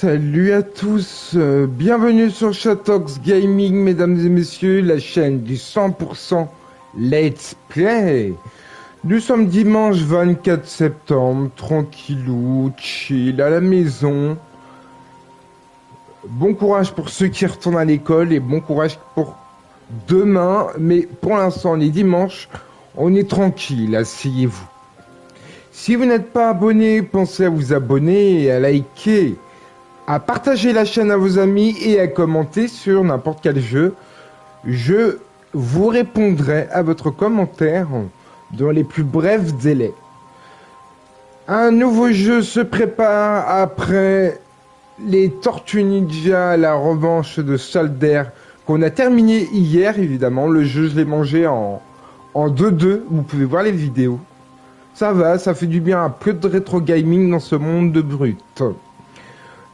Salut à tous, bienvenue sur Shatox Gaming, mesdames et messieurs, la chaîne du 100% Let's Play. Nous sommes dimanche 24 septembre, tranquillou, chill, à la maison. Bon courage pour ceux qui retournent à l'école et bon courage pour demain, mais pour l'instant, les dimanches, on est tranquille, asseyez-vous. Si vous n'êtes pas abonné, pensez à vous abonner et à liker, à partager la chaîne à vos amis et à commenter sur n'importe quel jeu. Je vous répondrai à votre commentaire dans les plus brefs délais. Un nouveau jeu se prépare après les Tortues Ninja, la revanche de Solder, qu'on a terminé hier évidemment. Le jeu, je l'ai mangé en 2-2, vous pouvez voir les vidéos. Ça va, ça fait du bien, un peu de rétro gaming dans ce monde de brut.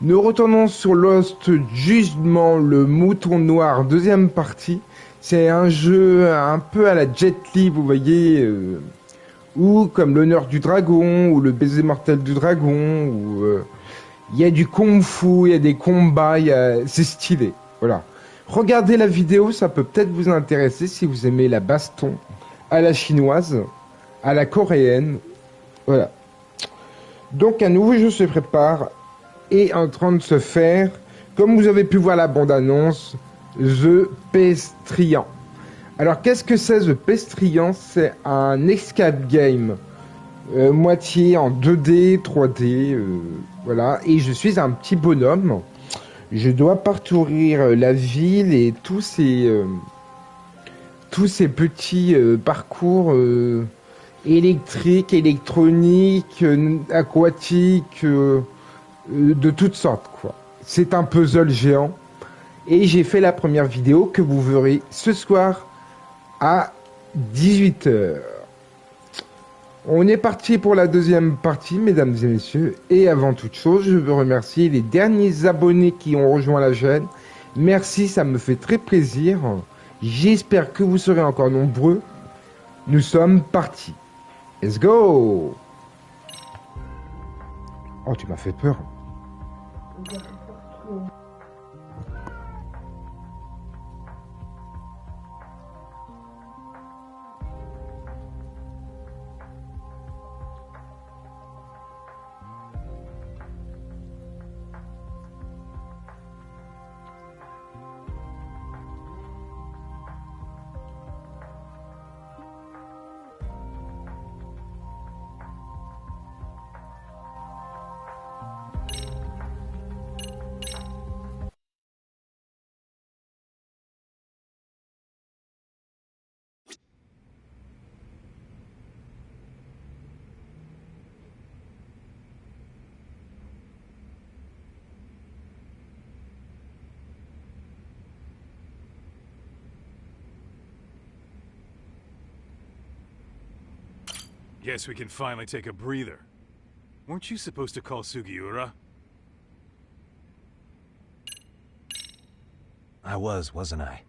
Nous retournons sur Lost Judgment, le mouton noir, deuxième partie. C'est un jeu un peu à la Jet Li, vous voyez, ou comme l'honneur du dragon, ou le baiser mortel du dragon, où il y a du kung-fu, il y a des combats, c'est stylé. Voilà. Regardez la vidéo, ça peut peut-être vous intéresser si vous aimez la baston à la chinoise, à la coréenne. Voilà. Donc un nouveau jeu se prépare. Est en train de se faire, comme vous avez pu voir la bande-annonce, The Pestrian. Alors qu'est-ce que c'est The Pestrian? C'est un escape game, moitié en 2D, 3D, voilà, et je suis un petit bonhomme. Je dois parcourir la ville et tous ces petits parcours électriques, électroniques, aquatiques, de toutes sortes, quoi. C'est un puzzle géant et j'ai fait la première vidéo que vous verrez ce soir à 18 h. On est parti pour la deuxième partie, mesdames et messieurs, et avant toute chose, je veux remercier les derniers abonnés qui ont rejoint la chaîne. Merci, ça me fait très plaisir. J'espère que vous serez encore nombreux. Nous sommes partis. Let's go! Oh, tu m'as fait peur. Guess we can finally take a breather. Weren't you supposed to call Sugiura? I wasn't I?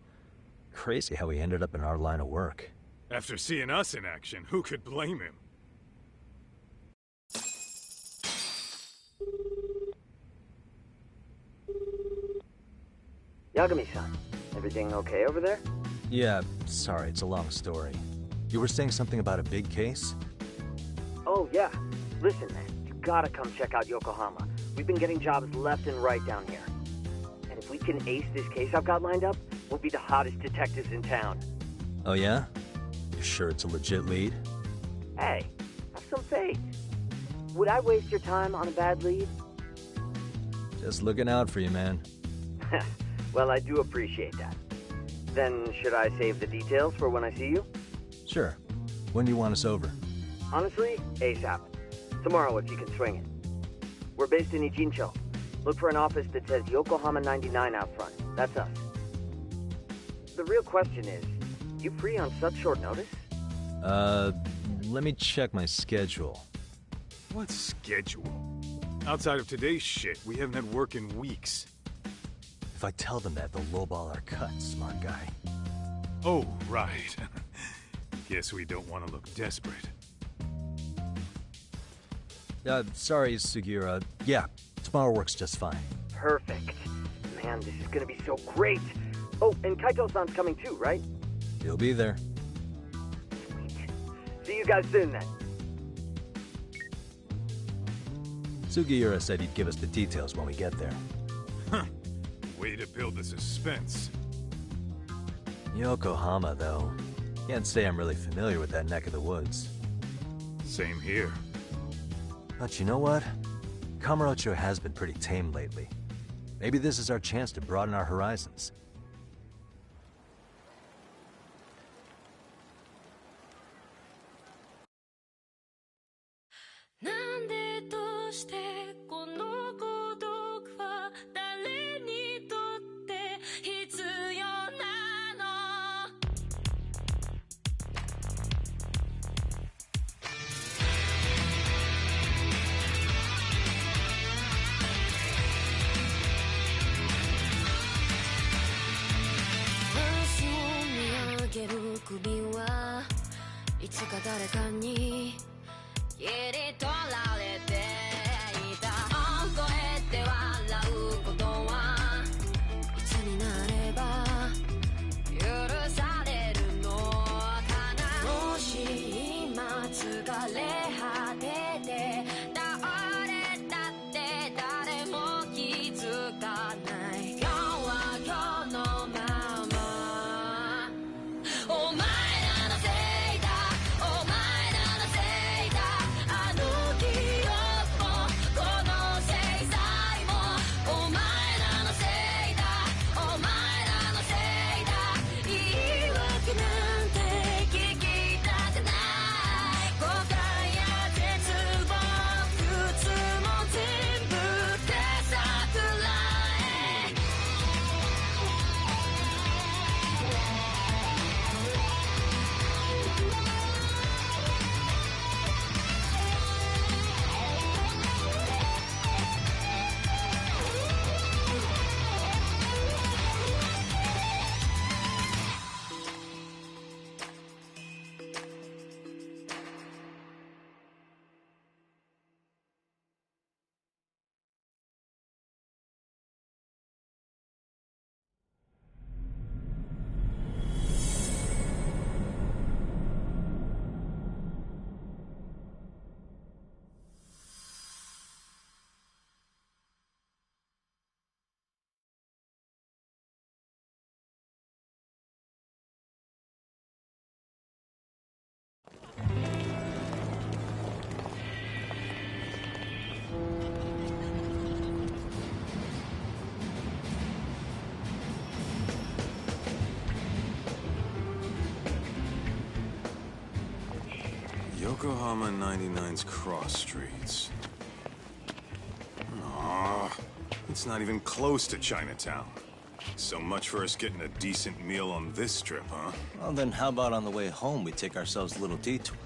Crazy how he ended up in our line of work. After seeing us in action, who could blame him? Yagami-san, everything okay over there? Yeah, sorry, it's a long story. You were saying something about a big case? Oh, yeah. Listen, man, you gotta come check out Yokohama. We've been getting jobs left and right down here. And if we can ace this case I've got lined up, we'll be the hottest detectives in town. Oh yeah? You sure it's a legit lead? Hey, have some faith. Would I waste your time on a bad lead? Just looking out for you, man. Well, I do appreciate that. Then should I save the details for when I see you? Sure. When do you want us over? Honestly, ASAP. Tomorrow if you can swing it. We're based in Ijincho. Look for an office that says Yokohama 99 out front. That's us. The real question is, you free on such short notice? Let me check my schedule. What schedule? Outside of today's shit, we haven't had work in weeks. If I tell them that, they'll lowball our cut, smart guy. Oh, right. Guess we don't want to look desperate. Sorry, Sugiura. Yeah, tomorrow works just fine. Perfect. Man, this is gonna be so great. Oh, and Kaito-san's coming too, right? He'll be there. Sweet. See you guys soon then. Sugiura said he'd give us the details when we get there. Huh. Way to build the suspense. Yokohama, though. Can't say I'm really familiar with that neck of the woods. Same here. But you know what? Kamurocho has been pretty tame lately. Maybe this is our chance to broaden our horizons. Yokohama 99's cross streets. Aw, it's not even close to Chinatown. So much for us getting a decent meal on this trip, huh? Well, then how about on the way home we take ourselves a little detour?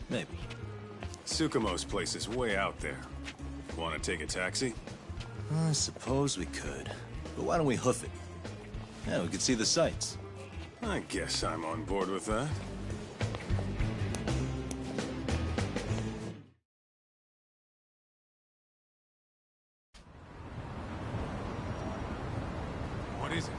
Maybe. Tsukumo's place is way out there. Want to take a taxi? I suppose we could. But why don't we hoof it? Yeah, we could see the sights. I guess I'm on board with that. What is it?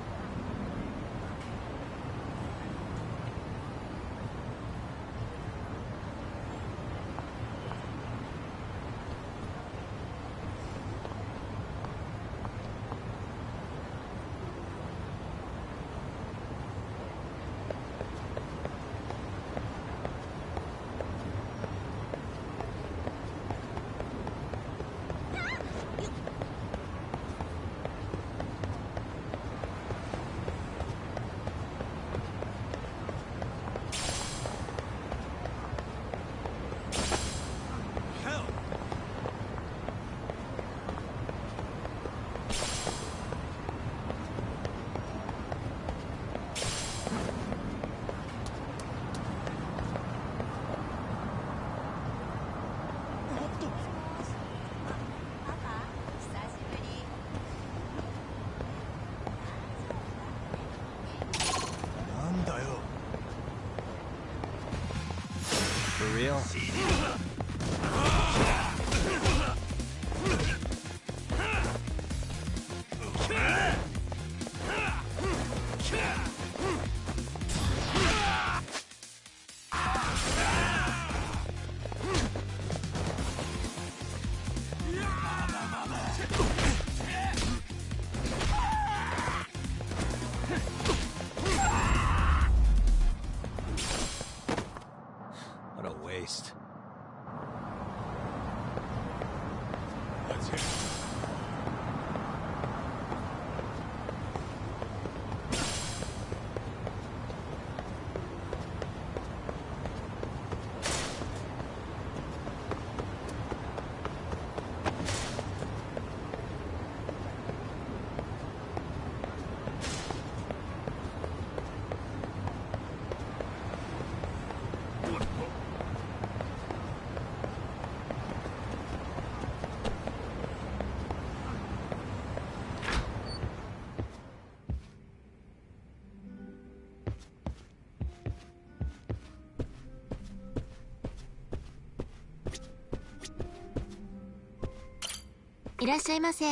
いらっしゃいませ。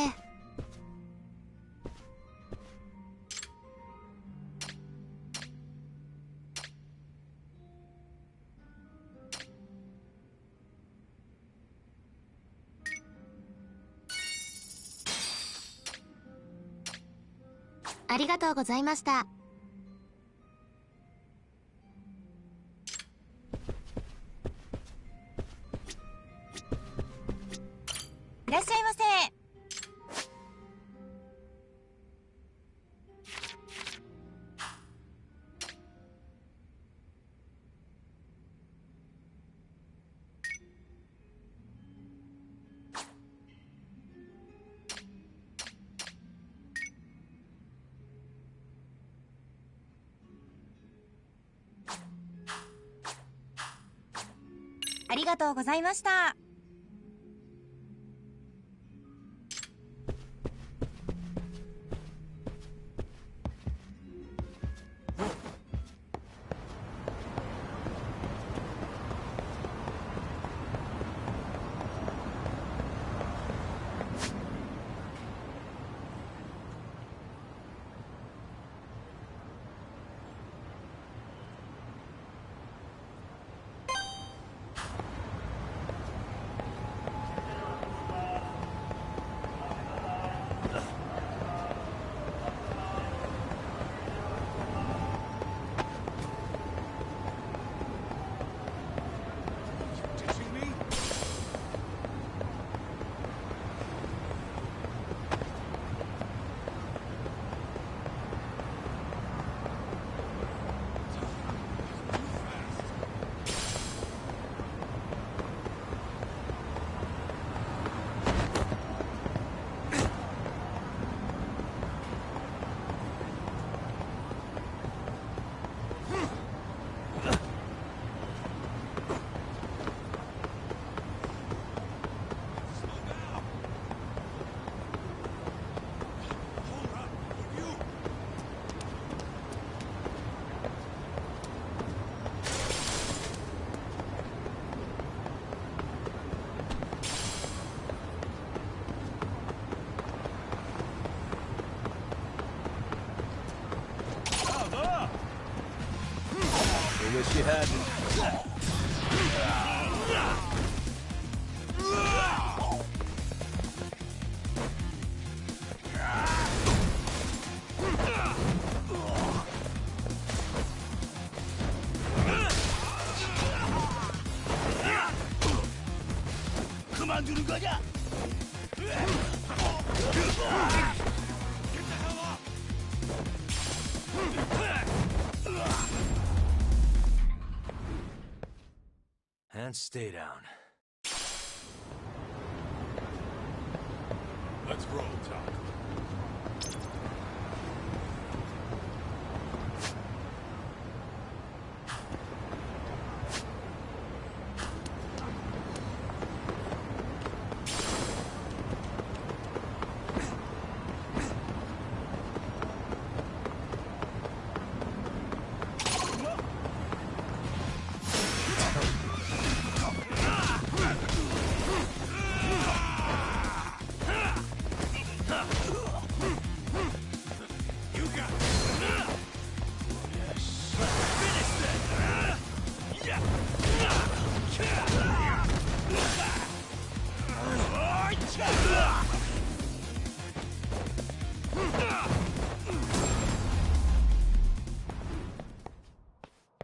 ありがとうございました。いらっしゃいませ。ありがとうございました。Wish you hadn't. 그만두는 거냐? And stay down. Let's roll, Tom.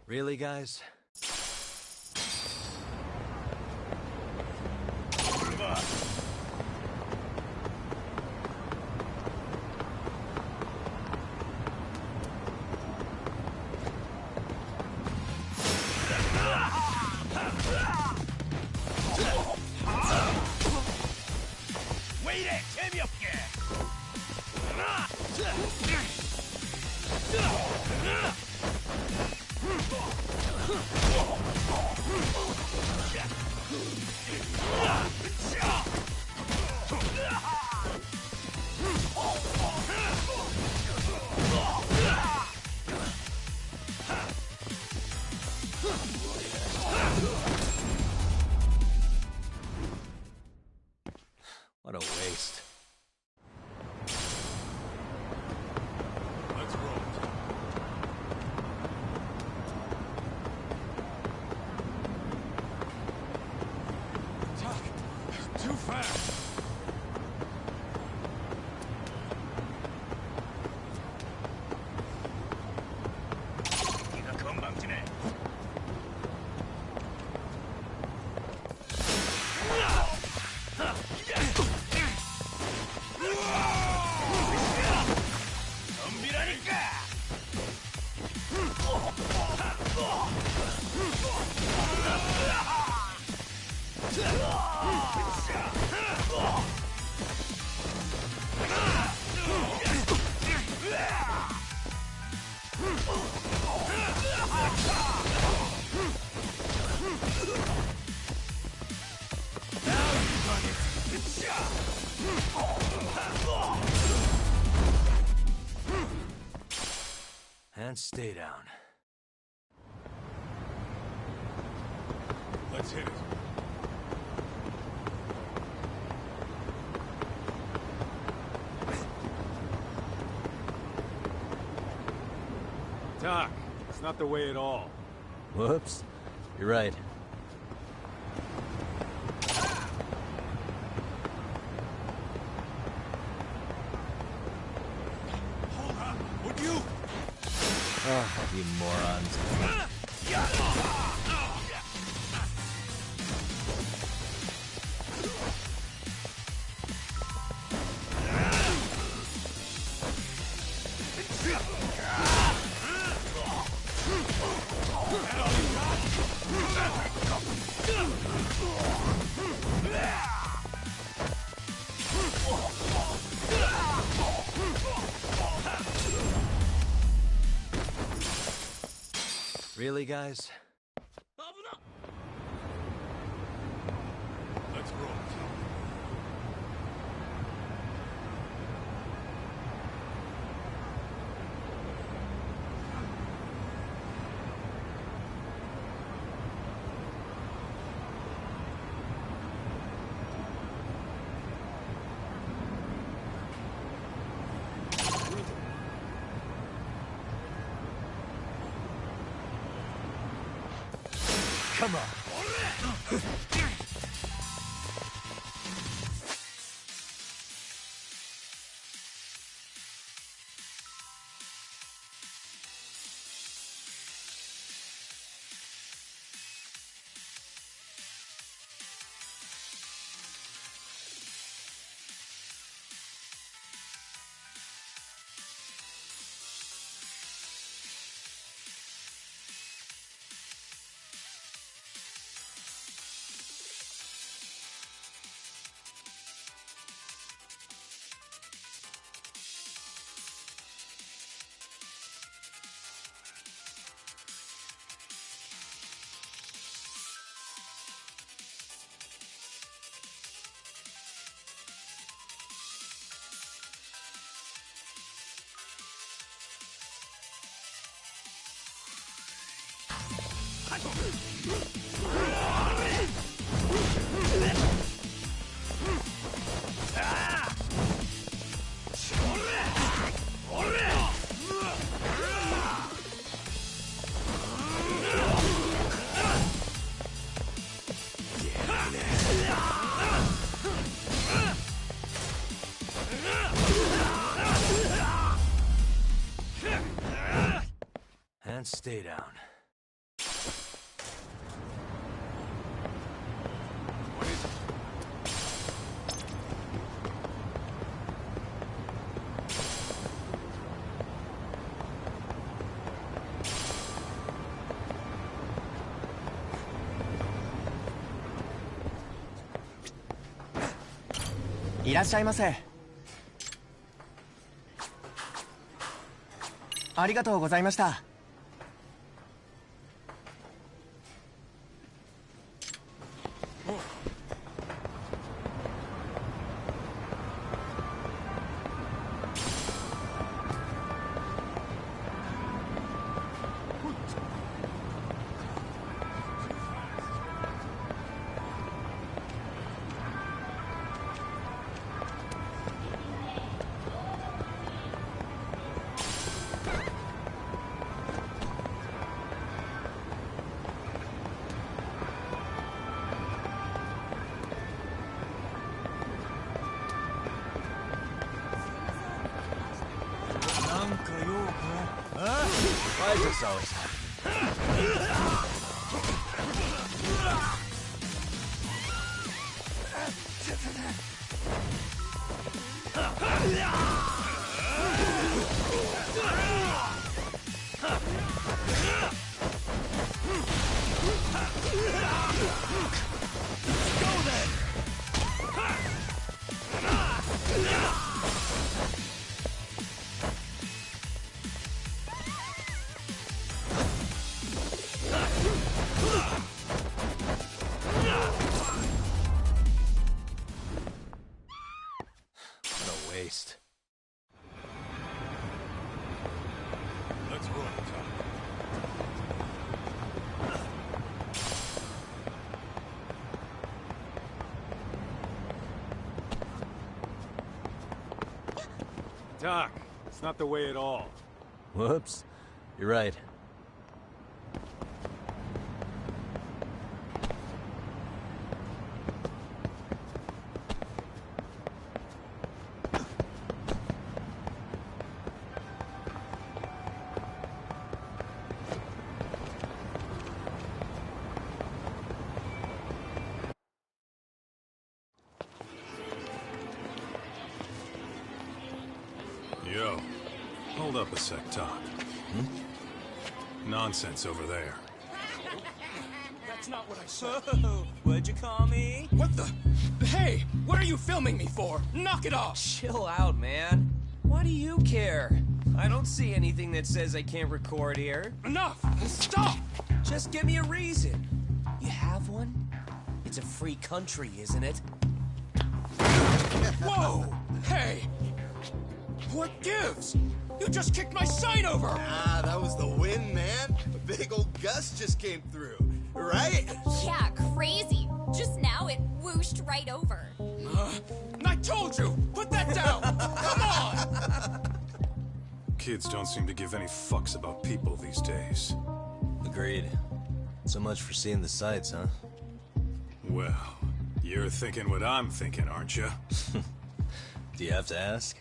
Really, guys? 왜 이래 재미없게. What a waste. And stay down. Let's hit it. Doc, it's not the way at all. Whoops. You're right. Hold up! Would you? Oh, you morons. Really, guys? Let's roll. Come on. And stay down. What is it?いらっしゃいませ。ありがとうございました。Why does this always happen? Doc, it's not the way at all. Whoops. You're right. Yo, hold up a sec, Doc. Nonsense over there. That's not what I said. What'd you call me? What the? Hey, what are you filming me for? Knock it off! Chill out, man. Why do you care? I don't see anything that says I can't record here. Enough! Stop! Just give me a reason. You have one? It's a free country, isn't it? Whoa! Hey! What gives? You just kicked my sign over! Ah, that was the wind, man. A big old gust just came through, right? Yeah, crazy. Just now it whooshed right over. I told you! Put that down! Come on! Kids don't seem to give any fucks about people these days. Agreed. So much for seeing the sights, huh? Well, you're thinking what I'm thinking, aren't you? Do you have to ask?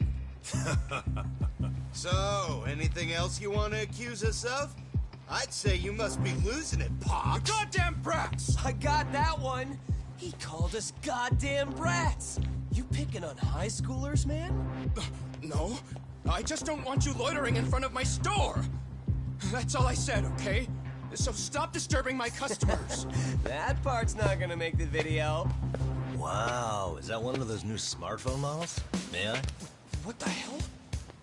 So, anything else you want to accuse us of? I'd say you must be losing it, Pops. You goddamn brats! I got that one. He called us goddamn brats. You picking on high schoolers, man? No, I just don't want you loitering in front of my store. That's all I said, okay? So stop disturbing my customers. That part's not gonna make the video. Wow, is that one of those new smartphone models? May I? What the hell?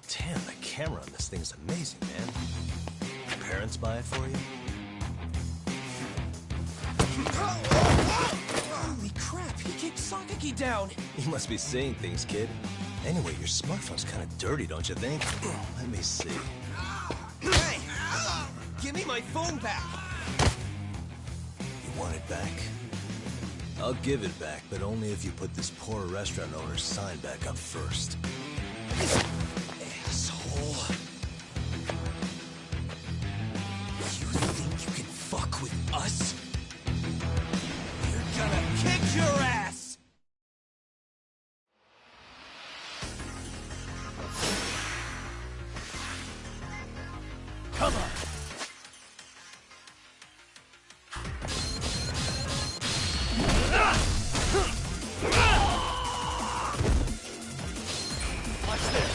Damn, the camera on this thing's amazing, man. Your parents buy it for you? Holy crap, he kicked Sakaki down. You must be seeing things, kid. Anyway, your smartphone's kind of dirty, don't you think? Let me see. Hey! Give me my phone back! You want it back? I'll give it back, but only if you put this poor restaurant owner's sign back up first. Asshole. You think you can fuck with us? You're gonna kick your ass! Come on. Watch this.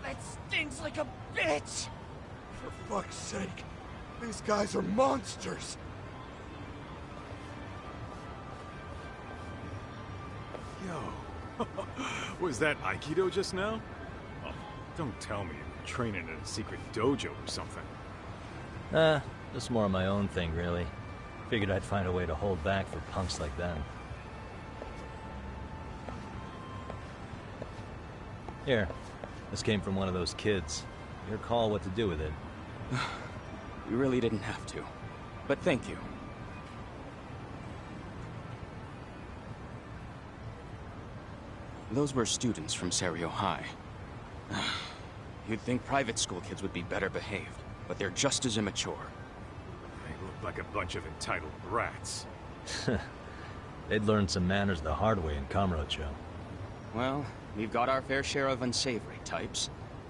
That stings like a bitch! For fuck's sake, these guys are monsters! Yo, was that Aikido just now? Oh, don't tell me you're training in a secret dojo or something. Just more of my own thing, really. Figured I'd find a way to hold back for punks like them. Here, this came from one of those kids. Your call what to do with it. You really didn't have to. But thank you. Those were students from Serio High. You'd think private school kids would be better behaved, but they're just as immature. They look like a bunch of entitled brats. They'd learned some manners the hard way in Kamurocho. Well, we've got our fair share of unsavory types.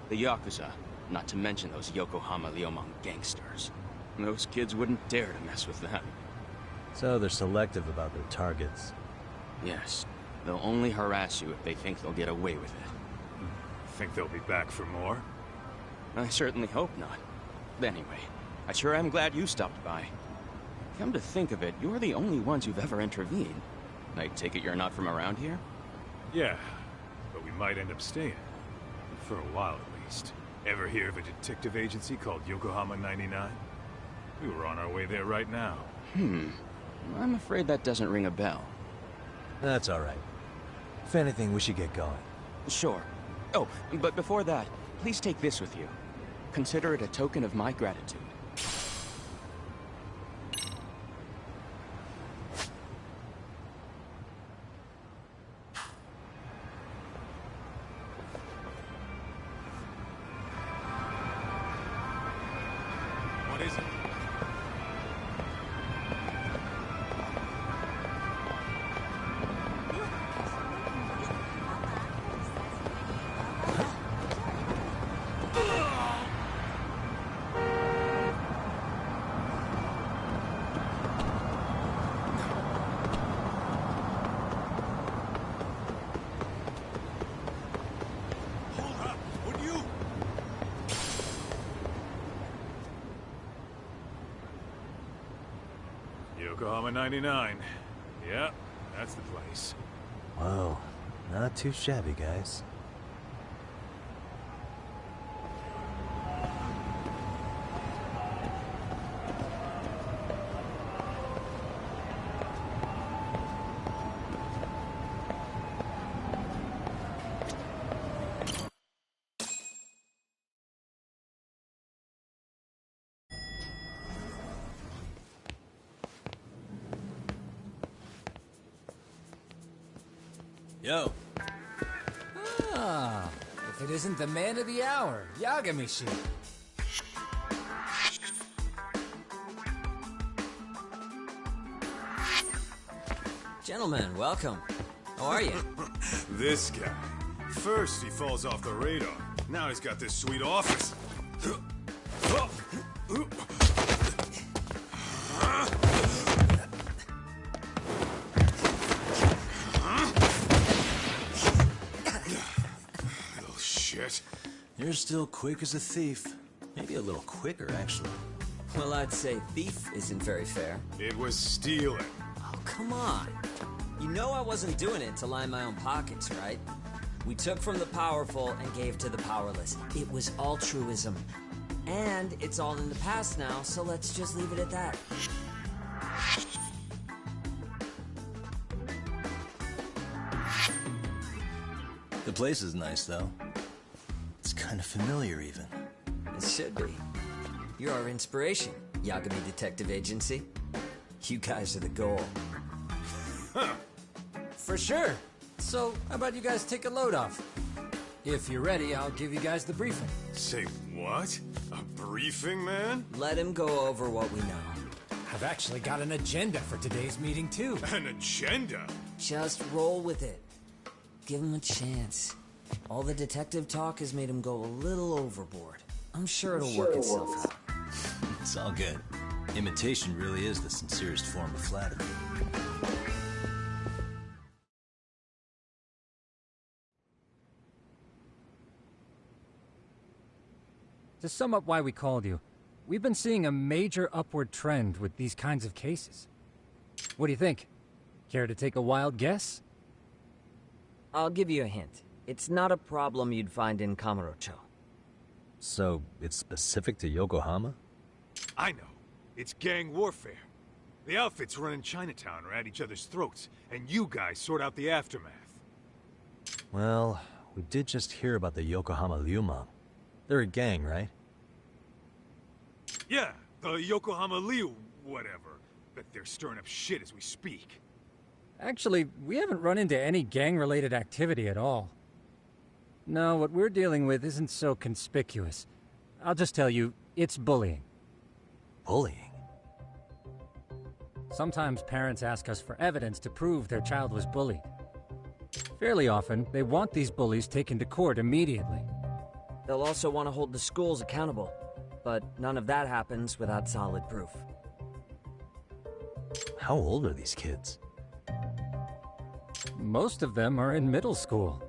The Yakuza, not to mention those Yokohama Liomang gangsters. Those kids wouldn't dare to mess with them. So they're selective about their targets. Yes. They'll only harass you if they think they'll get away with it. Think they'll be back for more? I certainly hope not. But anyway, I sure am glad you stopped by. Come to think of it, you're the only ones who've ever intervened. I take it you're not from around here? Yeah, but we might end up staying. For a while at least. Ever hear of a detective agency called Yokohama 99? We were on our way there right now. I'm afraid that doesn't ring a bell. That's alright. If anything, we should get going. Sure. Oh, but before that, please take this with you. Consider it a token of my gratitude. What is it? Yokohama 99. Yeah, that's the place. Whoa, not too shabby, guys. Yo. Ah, if it isn't the man of the hour, Yagami-shi. Gentlemen, welcome. How are you? This guy. First he falls off the radar. Now he's got this sweet office. You're still quick as a thief. Maybe a little quicker, actually. Well, I'd say thief isn't very fair. It was stealing. Oh, come on. You know I wasn't doing it to line my own pockets, right? We took from the powerful and gave to the powerless. It was altruism. And it's all in the past now, so let's just leave it at that. The place is nice, though. It's kind of familiar, even. It should be. You're our inspiration, Yagami Detective Agency. You guys are the goal. For sure. So, how about you guys take a load off? If you're ready, I'll give you guys the briefing. Say what? A briefing, man? Let him go over what we know. I've actually got an agenda for today's meeting, too. An agenda? Just roll with it. Give him a chance. All the detective talk has made him go a little overboard. I'm sure it'll work itself out. It's all good. Imitation really is the sincerest form of flattery. To sum up why we called you, we've been seeing a major upward trend with these kinds of cases. What do you think? Care to take a wild guess? I'll give you a hint. It's not a problem you'd find in Kamurocho. So, it's specific to Yokohama? I know. It's gang warfare. The outfits running Chinatown are at each other's throats, and you guys sort out the aftermath. Well, we did just hear about the Yokohama Liumang. They're a gang, right? Yeah, the Yokohama Liu, whatever. Bet they're stirring up shit as we speak. Actually, we haven't run into any gang-related activity at all. No, what we're dealing with isn't so conspicuous. I'll just tell you, it's bullying. Bullying? Sometimes parents ask us for evidence to prove their child was bullied. Fairly often, they want these bullies taken to court immediately. They'll also want to hold the schools accountable, but none of that happens without solid proof. How old are these kids? Most of them are in middle school.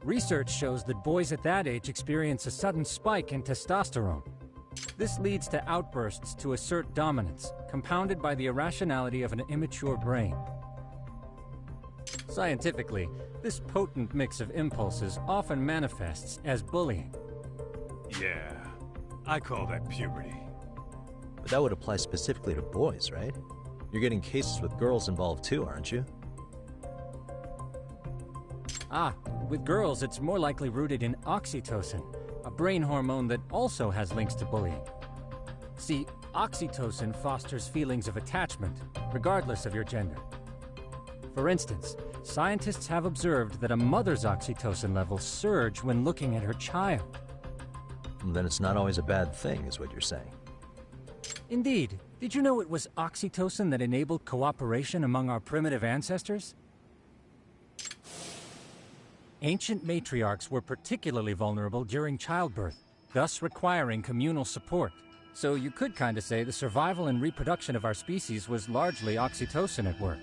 Research shows that boys at that age experience a sudden spike in testosterone. This leads to outbursts to assert dominance, compounded by the irrationality of an immature brain. Scientifically, this potent mix of impulses often manifests as bullying. Yeah, I call that puberty. But that would apply specifically to boys, right? You're getting cases with girls involved too, aren't you? With girls, it's more likely rooted in oxytocin, a brain hormone that also has links to bullying. See, oxytocin fosters feelings of attachment, regardless of your gender. For instance, scientists have observed that a mother's oxytocin levels surge when looking at her child. Then it's not always a bad thing, is what you're saying. Indeed. Did you know it was oxytocin that enabled cooperation among our primitive ancestors? Ancient matriarchs were particularly vulnerable during childbirth, thus requiring communal support. So you could kinda say the survival and reproduction of our species was largely oxytocin at work.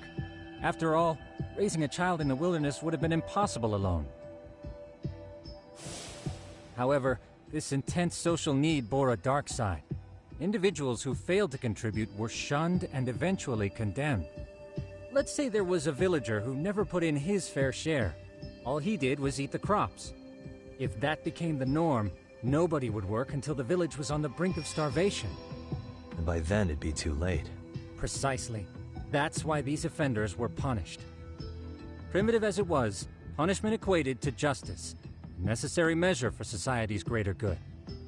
After all, raising a child in the wilderness would have been impossible alone. However, this intense social need bore a dark side. Individuals who failed to contribute were shunned and eventually condemned. Let's say there was a villager who never put in his fair share. All he did was eat the crops. If that became the norm, nobody would work until the village was on the brink of starvation. And by then it'd be too late. Precisely. That's why these offenders were punished. Primitive as it was, punishment equated to justice, a necessary measure for society's greater good.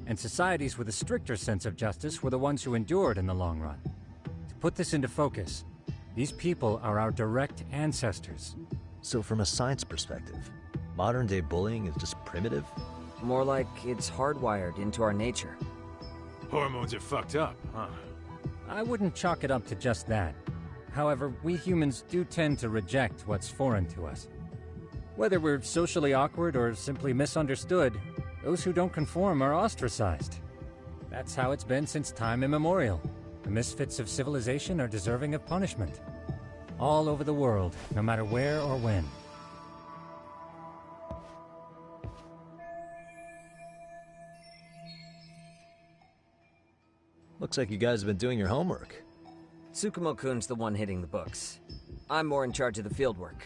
And societies with a stricter sense of justice were the ones who endured in the long run. To put this into focus, these people are our direct ancestors. So from a science perspective, modern-day bullying is just primitive? More like it's hardwired into our nature. Hormones are fucked up, huh? I wouldn't chalk it up to just that. However, we humans do tend to reject what's foreign to us. Whether we're socially awkward or simply misunderstood, those who don't conform are ostracized. That's how it's been since time immemorial. The misfits of civilization are deserving of punishment. All over the world, no matter where or when. Looks like you guys have been doing your homework. Tsukumo-kun's the one hitting the books. I'm more in charge of the fieldwork.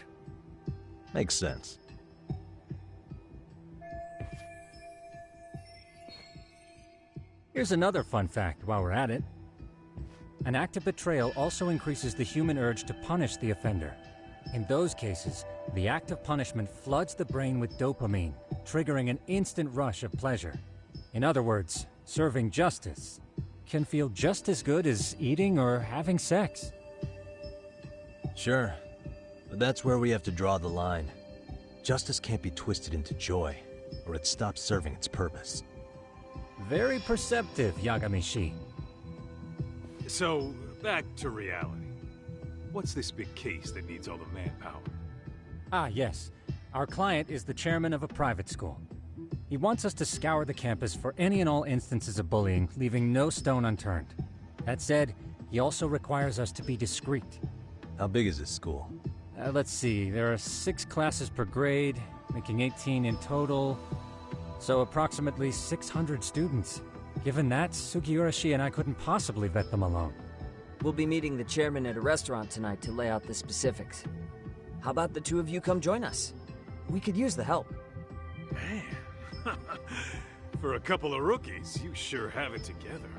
Makes sense. Here's another fun fact while we're at it. An act of betrayal also increases the human urge to punish the offender. In those cases, the act of punishment floods the brain with dopamine, triggering an instant rush of pleasure. In other words, serving justice can feel just as good as eating or having sex. Sure, but that's where we have to draw the line. Justice can't be twisted into joy, or it stops serving its purpose. Very perceptive, Yagami-shi. So, back to reality. What's this big case that needs all the manpower? Ah, yes. Our client is the chairman of a private school. He wants us to scour the campus for any and all instances of bullying, leaving no stone unturned. That said, he also requires us to be discreet. How big is this school? Let's see, there are 6 classes per grade, making 18 in total. So approximately 600 students. Given that, Sugiurashi and I couldn't possibly vet them alone. We'll be meeting the chairman at a restaurant tonight to lay out the specifics. How about the 2 of you come join us? We could use the help. Man, for a couple of rookies, you sure have it together.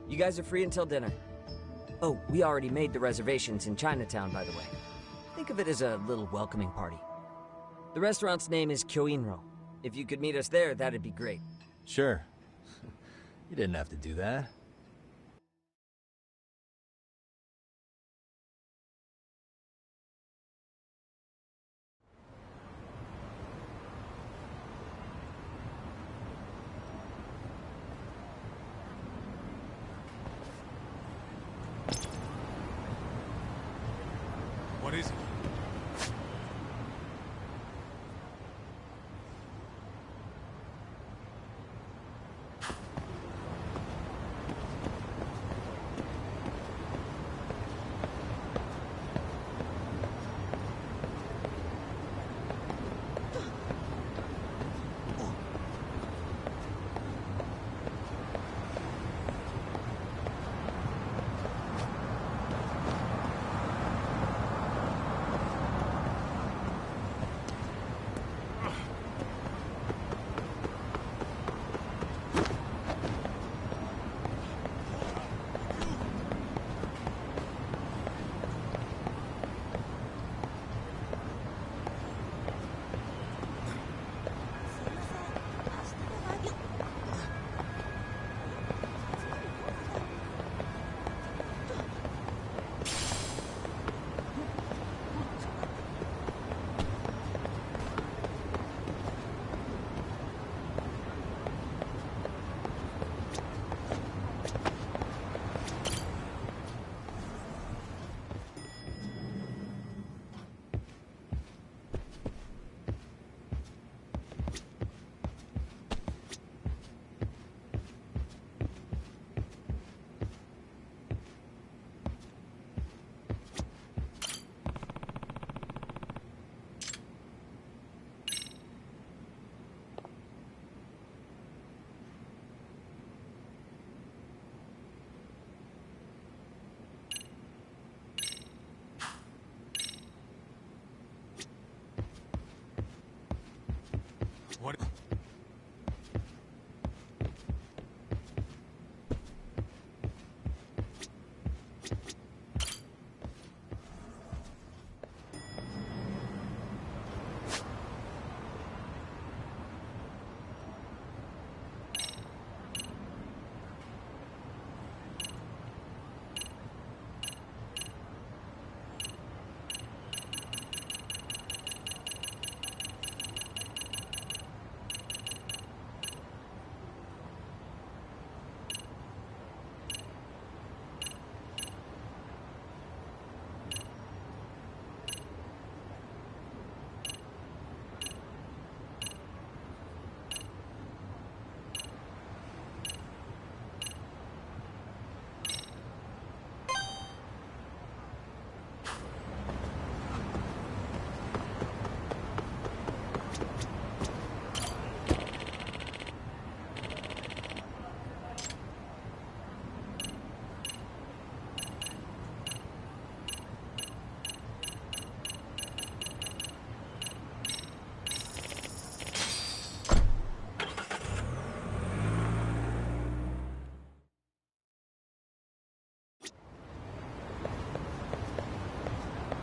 You guys are free until dinner. Oh, we already made the reservations in Chinatown, by the way. Think of it as a little welcoming party. The restaurant's name is Kyoinro. If you could meet us there, that'd be great. Sure. You didn't have to do that. What is it? What?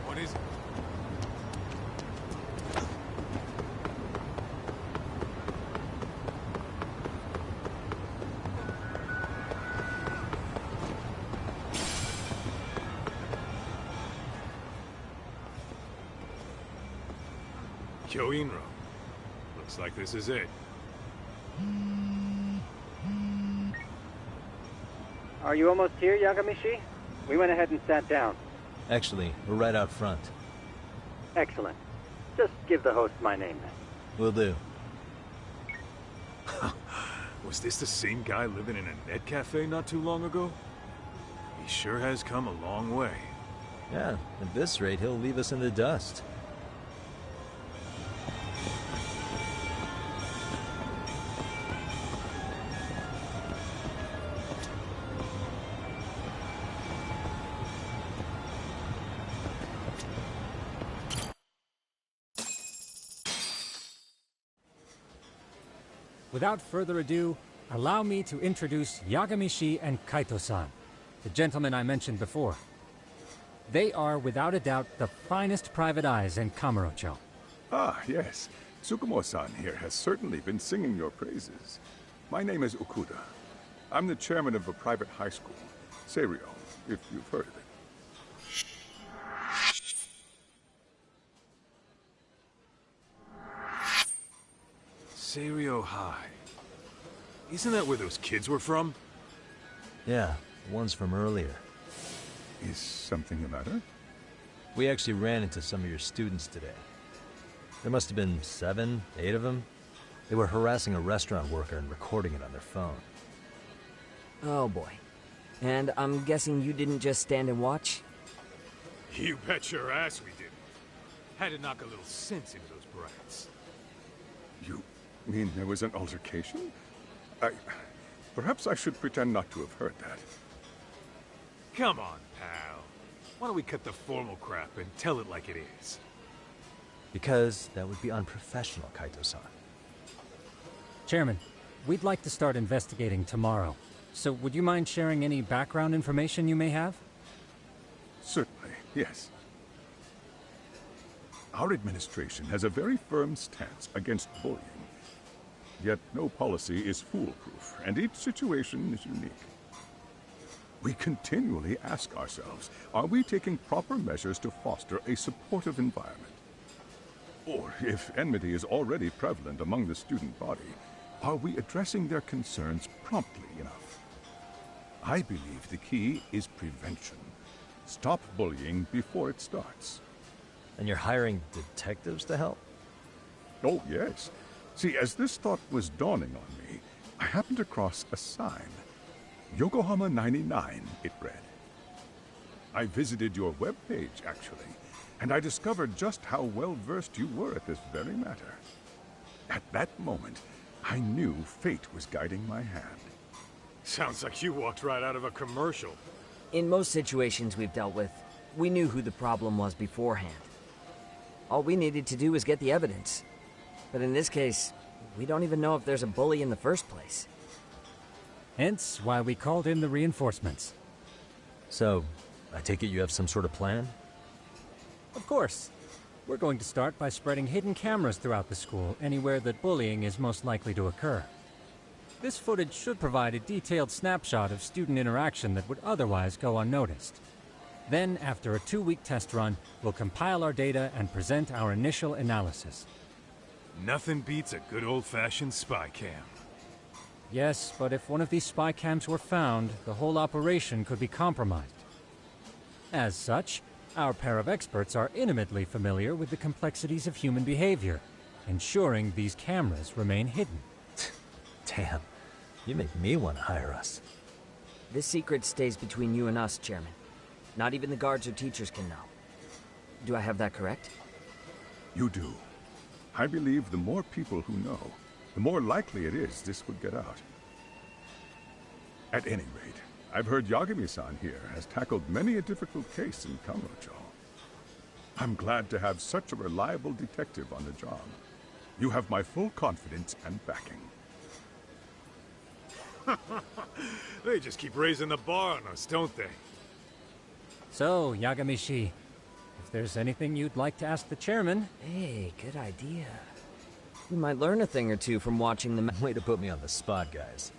What is it? Kyoinro. Looks like this is it. Are you almost here, Yagamishi? We went ahead and sat down. Actually, we're right out front. Excellent. Just give the host my name then. Will do. Was this the same guy living in a net cafe not too long ago? He sure has come a long way. Yeah, at this rate, he'll leave us in the dust. Without further ado, allow me to introduce Yagamishi and Kaito-san, the gentlemen I mentioned before. They are, without a doubt, the finest private eyes in Kamurocho. Ah, yes. Tsukumo-san here has certainly been singing your praises. My name is Okuda. I'm the chairman of a private high school, Seiryo, if you've heard of it. Seiryo High. Isn't that where those kids were from? Yeah, the ones from earlier. Is something the matter? We actually ran into some of your students today. There must have been 7, 8 of them. They were harassing a restaurant worker and recording it on their phone. Oh boy. And I'm guessing you didn't just stand and watch? You bet your ass we didn't. Had to knock a little sense into those brats. You mean there was an altercation? Perhaps I should pretend not to have heard that. Come on, pal. Why don't we cut the formal crap and tell it like it is? Because that would be unprofessional, Kaito-san. Chairman, we'd like to start investigating tomorrow. So would you mind sharing any background information you may have? Certainly, yes. Our administration has a very firm stance against bullying. Yet no policy is foolproof, and each situation is unique. We continually ask ourselves, are we taking proper measures to foster a supportive environment? Or, if enmity is already prevalent among the student body, are we addressing their concerns promptly enough? I believe the key is prevention. Stop bullying before it starts. And you're hiring detectives to help? Oh, yes. See, as this thought was dawning on me, I happened across a sign. Yokohama 99, it read. I visited your webpage, actually, and I discovered just how well-versed you were at this very matter. At that moment, I knew fate was guiding my hand. Sounds like you walked right out of a commercial. In most situations we've dealt with, we knew who the problem was beforehand. All we needed to do was get the evidence. But in this case, we don't even know if there's a bully in the first place. Hence why we called in the reinforcements. So, I take it you have some sort of plan? Of course. We're going to start by spreading hidden cameras throughout the school, anywhere that bullying is most likely to occur. This footage should provide a detailed snapshot of student interaction that would otherwise go unnoticed. Then, after a 2-week test run, we'll compile our data and present our initial analysis. Nothing beats a good old-fashioned spy cam. Yes, but if one of these spy cams were found, the whole operation could be compromised. As such, our pair of experts are intimately familiar with the complexities of human behavior, ensuring these cameras remain hidden. Damn, you make me want to hire us. This secret stays between you and us, Chairman. Not even the guards or teachers can know. Do I have that correct? You do. I believe the more people who know, the more likely it is this would get out. At any rate, I've heard Yagami-san here has tackled many a difficult case in Kamurocho. I'm glad to have such a reliable detective on the job. You have my full confidence and backing. They just keep raising the bar on us, don't they? So, Yagamishi, if there's anything you'd like to ask the chairman... Hey, good idea. We might learn a thing or two from watching the... Way to put me on the spot, guys.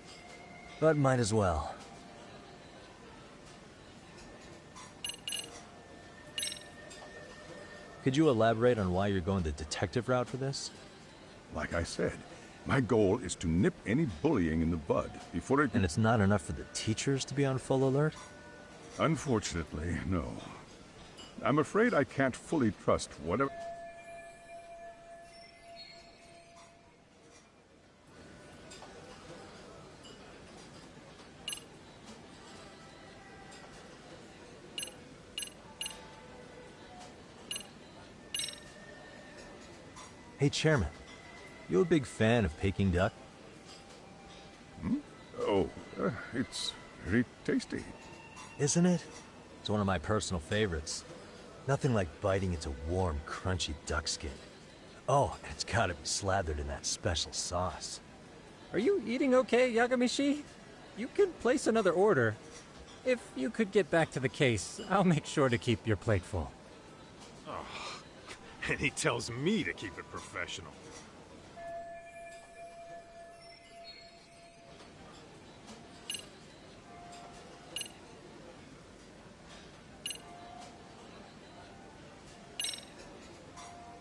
But might as well. Could you elaborate on why you're going the detective route for this? Like I said, My goal is to nip any bullying in the bud before it... And it's not enough for the teachers to be on full alert? Unfortunately, no. I'm afraid I can't fully trust whatever... Hey, Chairman. You a big fan of Peking duck? Hmm? Oh, it's very tasty. Isn't it? It's one of my personal favorites. Nothing like biting into warm, crunchy duck skin. Oh, and it's gotta be slathered in that special sauce. Are you eating okay, Yagamishi? You can place another order. If you could get back to the case, I'll make sure to keep your plate full. Oh, and he tells me to keep it professional.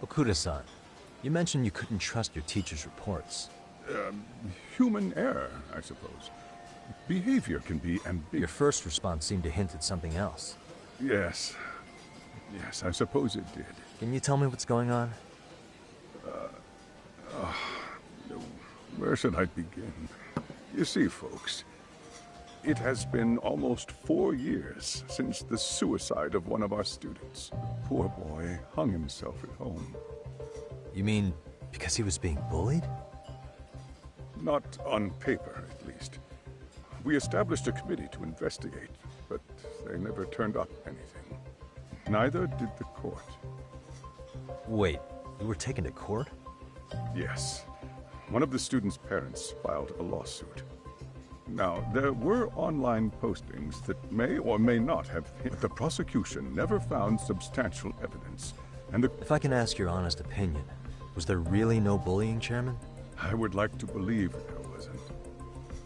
Okuda-san, you mentioned you couldn't trust your teacher's reports. Human error, I suppose. Behavior can be ambiguous. Your first response seemed to hint at something else. Yes. Yes, I suppose it did. Can you tell me what's going on? Where should I begin? You see, folks, it has been almost 4 years since the suicide of one of our students. The poor boy hung himself at home. You mean because he was being bullied? Not on paper, at least. We established a committee to investigate, but they never turned up anything. Neither did the court. Wait, you were taken to court? Yes. One of the student's parents filed a lawsuit. Now, there were online postings that may or may not have hit, but the prosecution never found substantial evidence, and the... If I can ask your honest opinion, was there really no bullying, Chairman? I would like to believe there wasn't.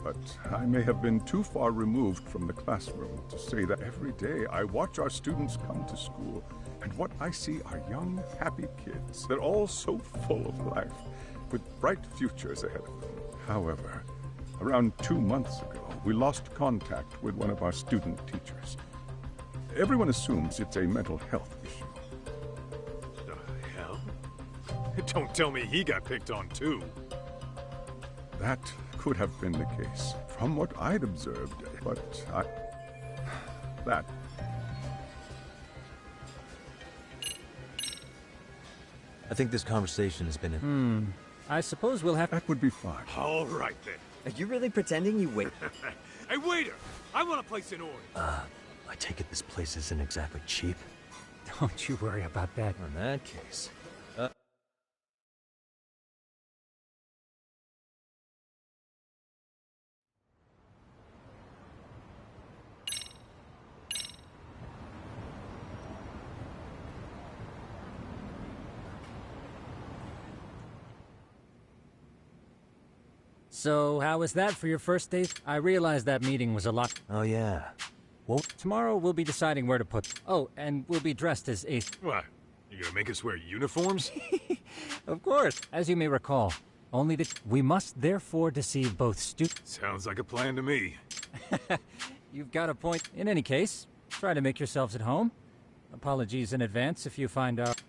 But I may have been too far removed from the classroom to say that every day I watch our students come to school, and what I see are young, happy kids. They're all so full of life, with bright futures ahead of them. However, around 2 months ago, we lost contact with one of our student teachers. Everyone assumes it's a mental health issue. The hell? Don't tell me he got picked on too. That could have been the case, from what I'd observed, but that... I think this conversation has been... I suppose we'll have... That would be fine. All right, then. Are you really pretending you wait? Hey, waiter! I want to place an order. I take it this place isn't exactly cheap? Don't you worry about that. In that case... So, how was that for your first day? I realized that meeting was a lot. Oh, yeah. Well, tomorrow we'll be deciding where to put... Oh, and we'll be dressed as ace... What? You gonna make us wear uniforms? Of course. As you may recall, only that we must therefore deceive both students... Sounds like a plan to me. You've got a point. In any case, try to make yourselves at home. Apologies in advance if you find out...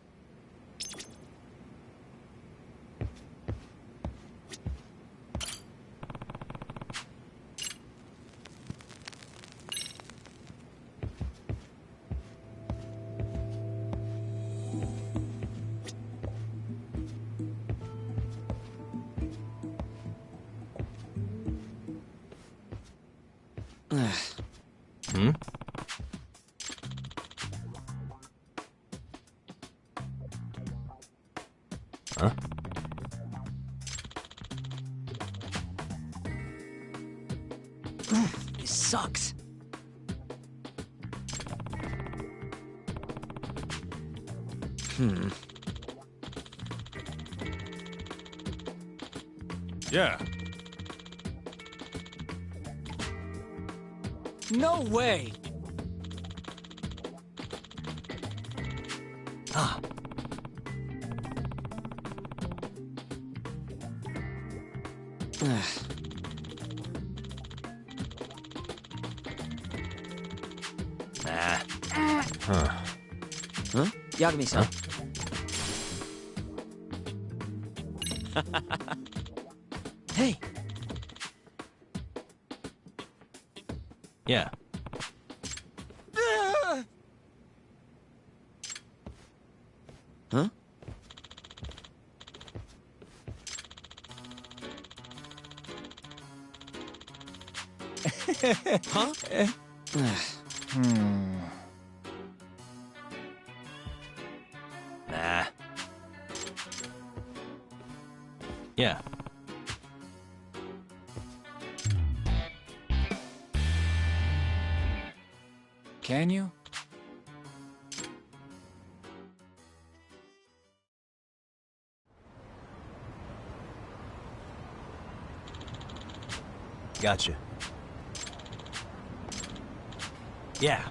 Huh? This sucks. Yeah. No way! Huh. Huh? Yagami-san. Hey! Yeah. Huh? Huh? Nah. Yeah. Can you? Gotcha. Yeah.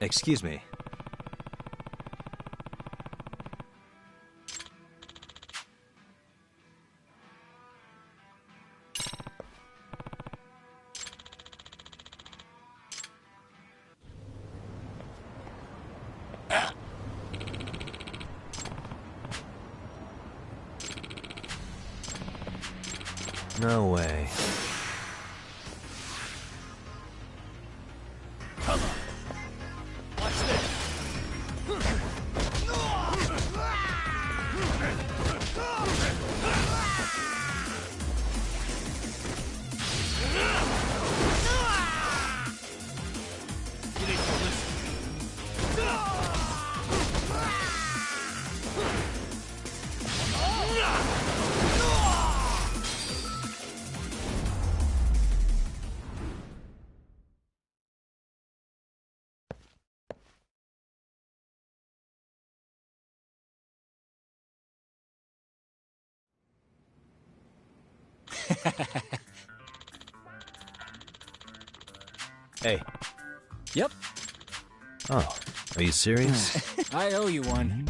Excuse me. No way. Come on. Watch this. You need to listen. Hey. Yep. Oh, are you serious? I owe you one.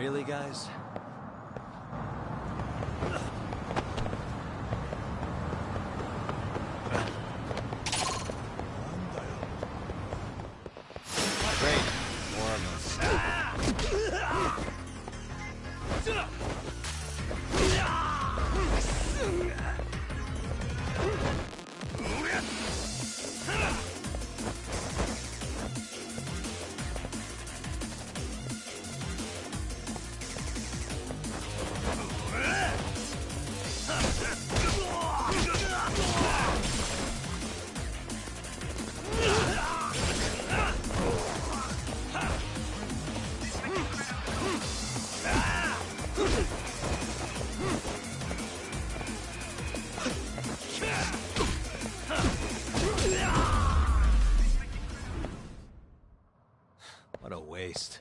Really, guys? Great. More of them. What a waste.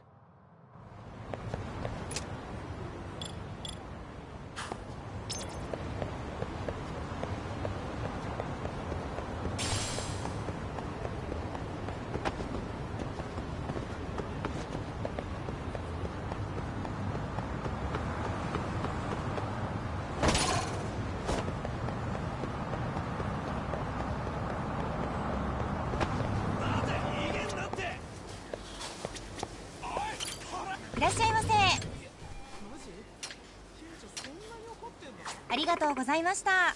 いらっしゃいませ。ありがとうございました。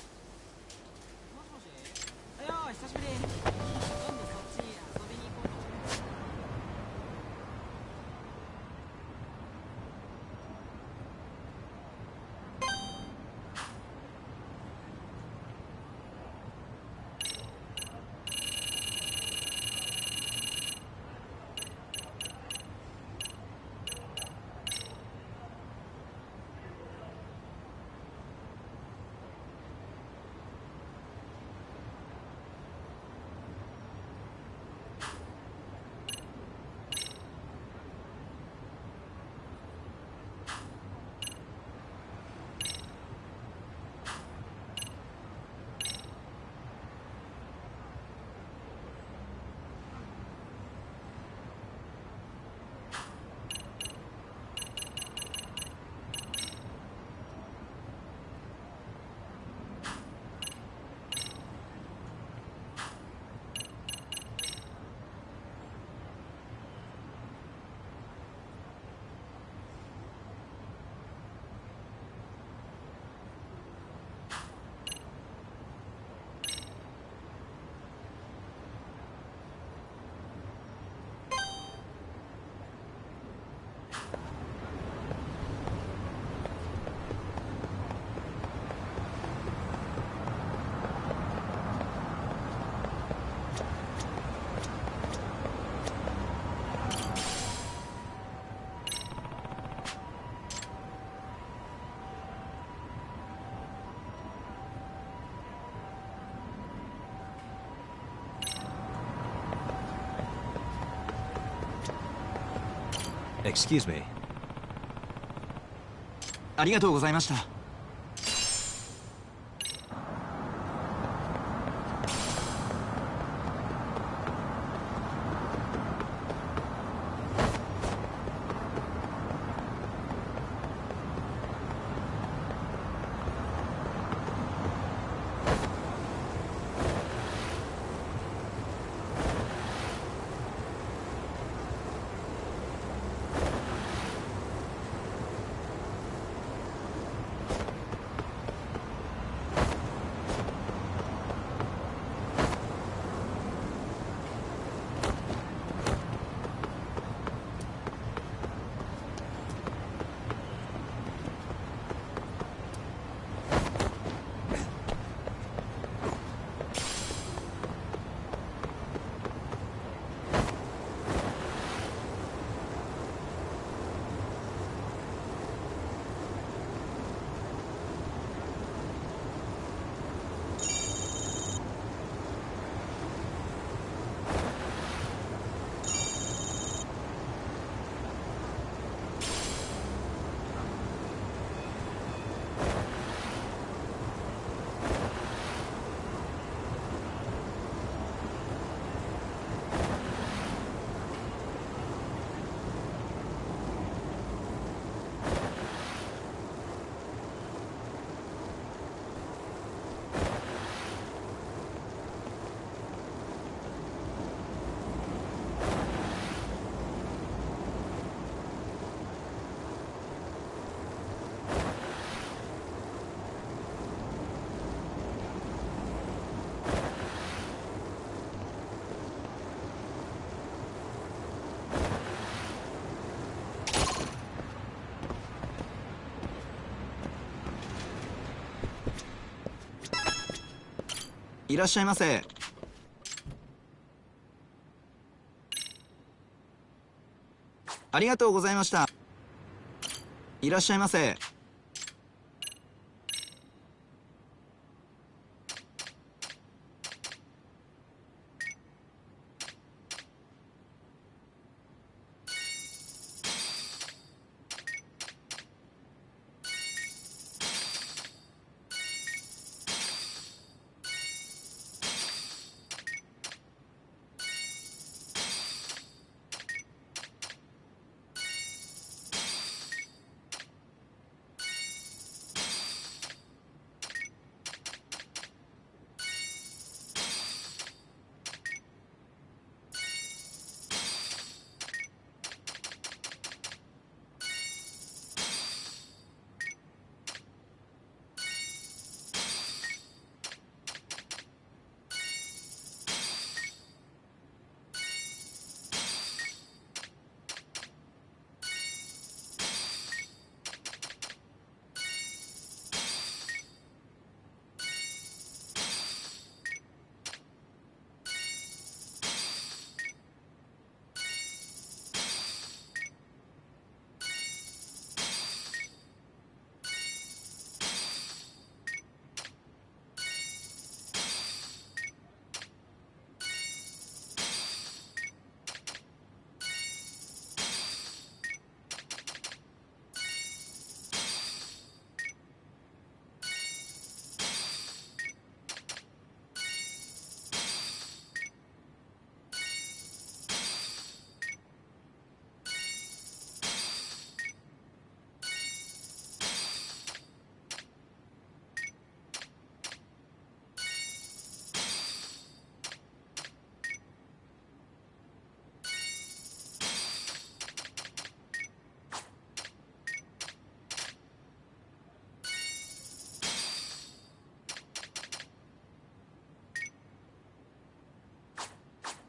Excuse me. ありがとうございました。いらっしゃいませ。ありがとうございました。いらっしゃいませ。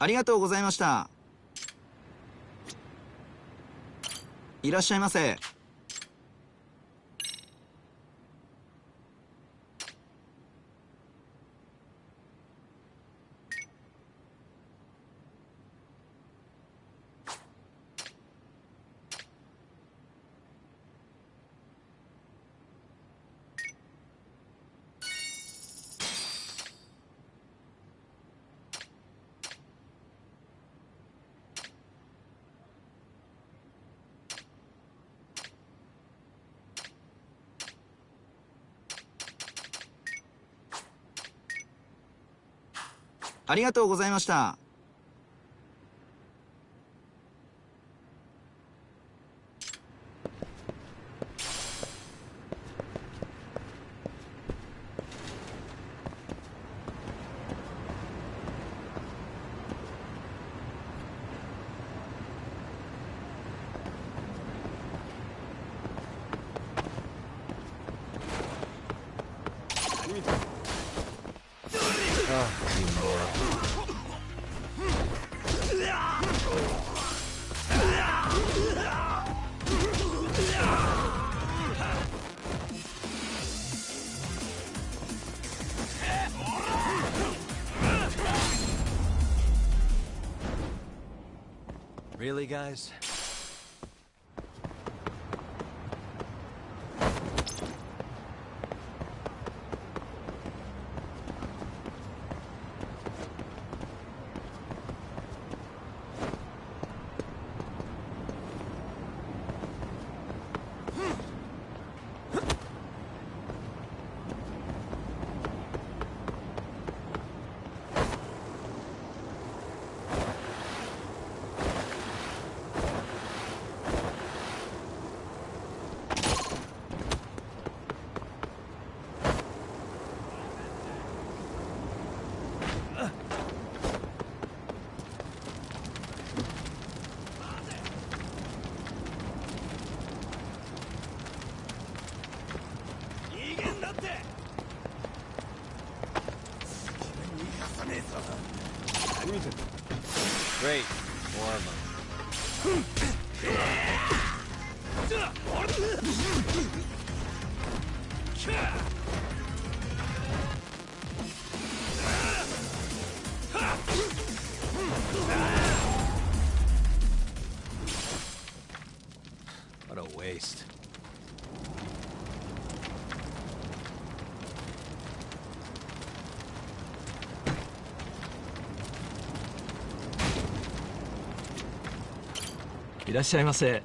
ありがとうございました。いらっしゃいませ。ありがとうございました。Really, guys? Great. More of them. いらっしゃいませ。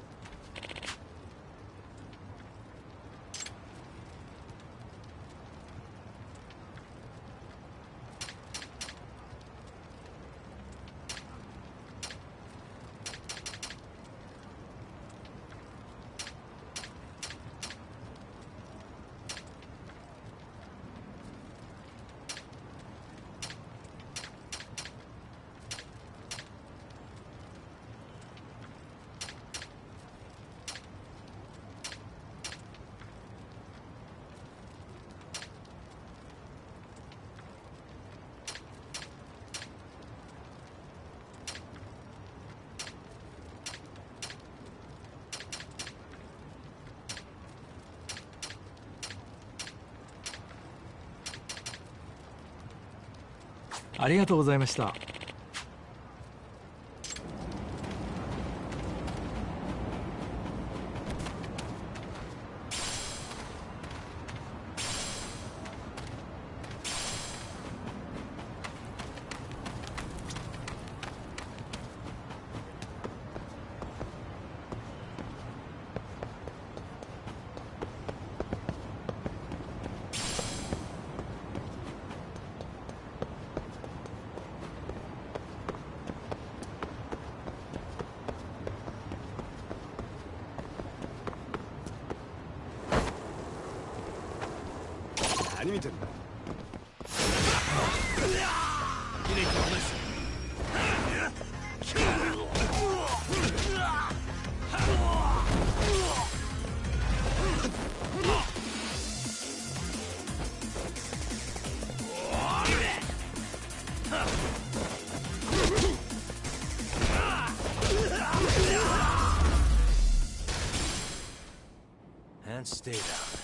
ありがとうございました。何見てんだ。And stay down.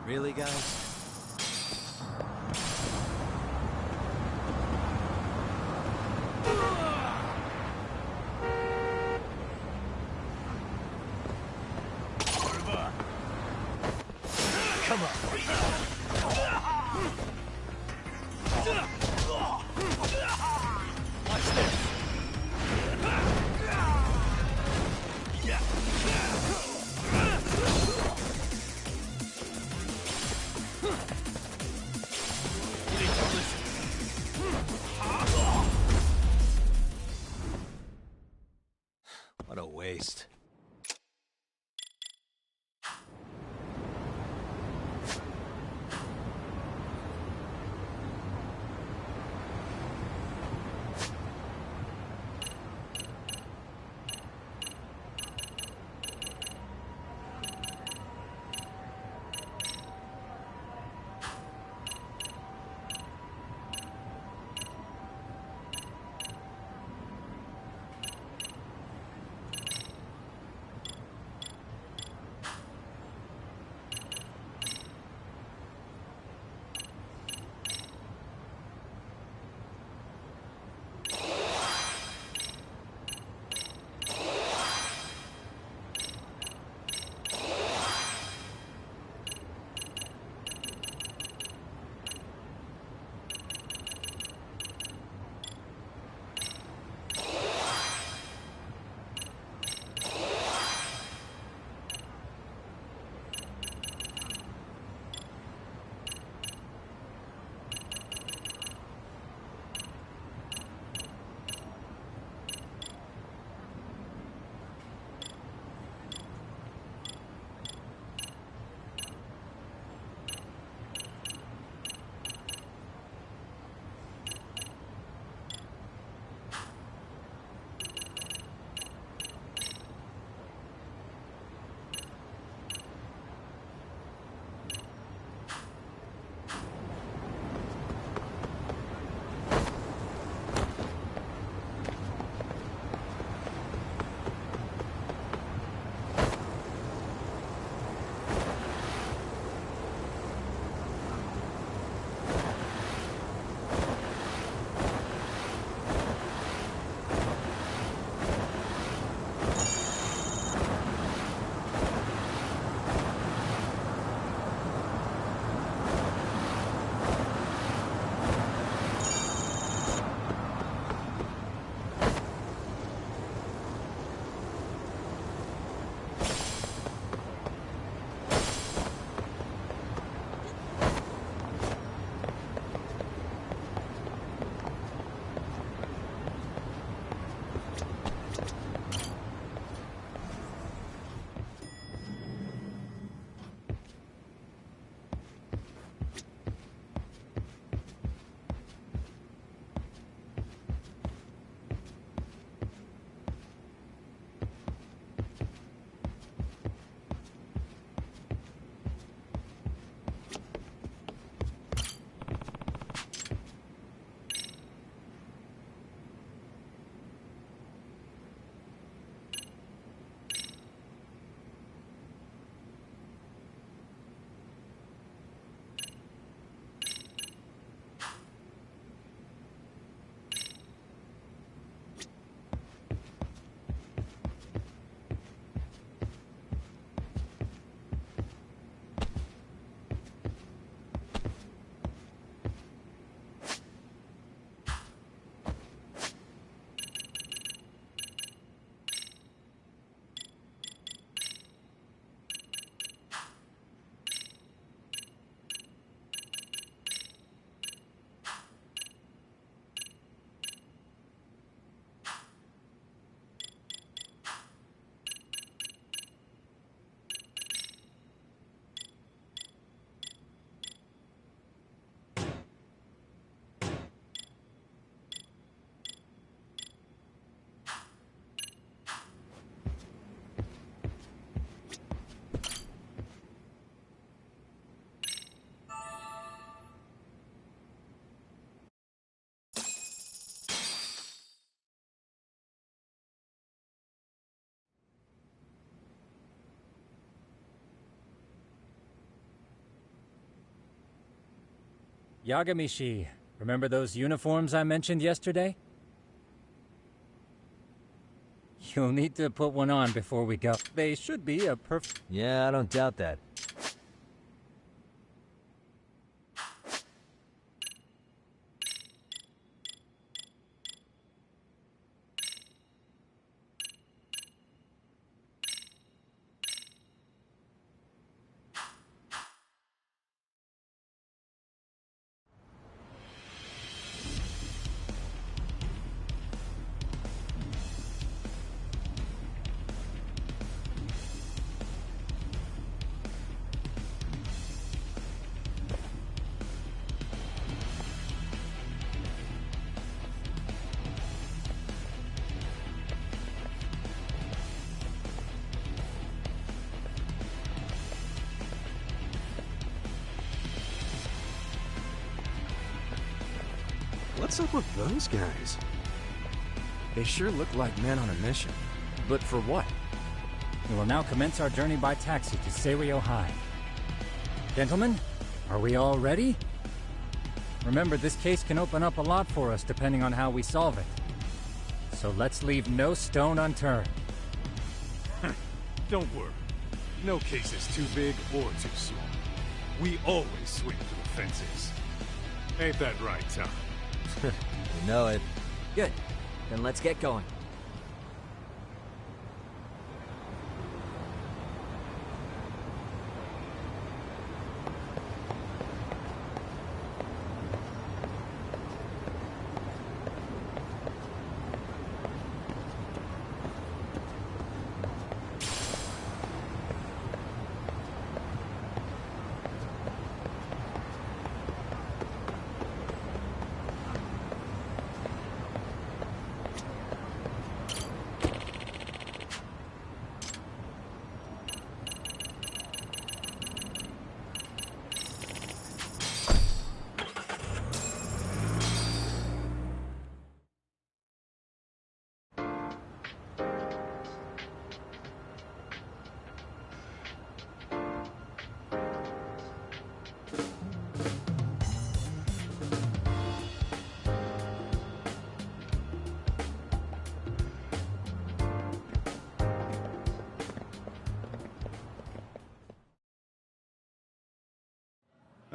Really, guys? Come on. Watch this. What a waste. Yagamishi, remember those uniforms I mentioned yesterday? You'll need to put one on before we go. They should be a perfect... Yeah, I don't doubt that. What's up with those guys? They sure look like men on a mission. But for what? We will now commence our journey by taxi to Seiryo High. Gentlemen, are we all ready? Remember, this case can open up a lot for us depending on how we solve it. So let's leave no stone unturned. Don't worry. No case is too big or too small. We always swing for the fences. Ain't that right, Tom? You know it. Good. Then let's get going.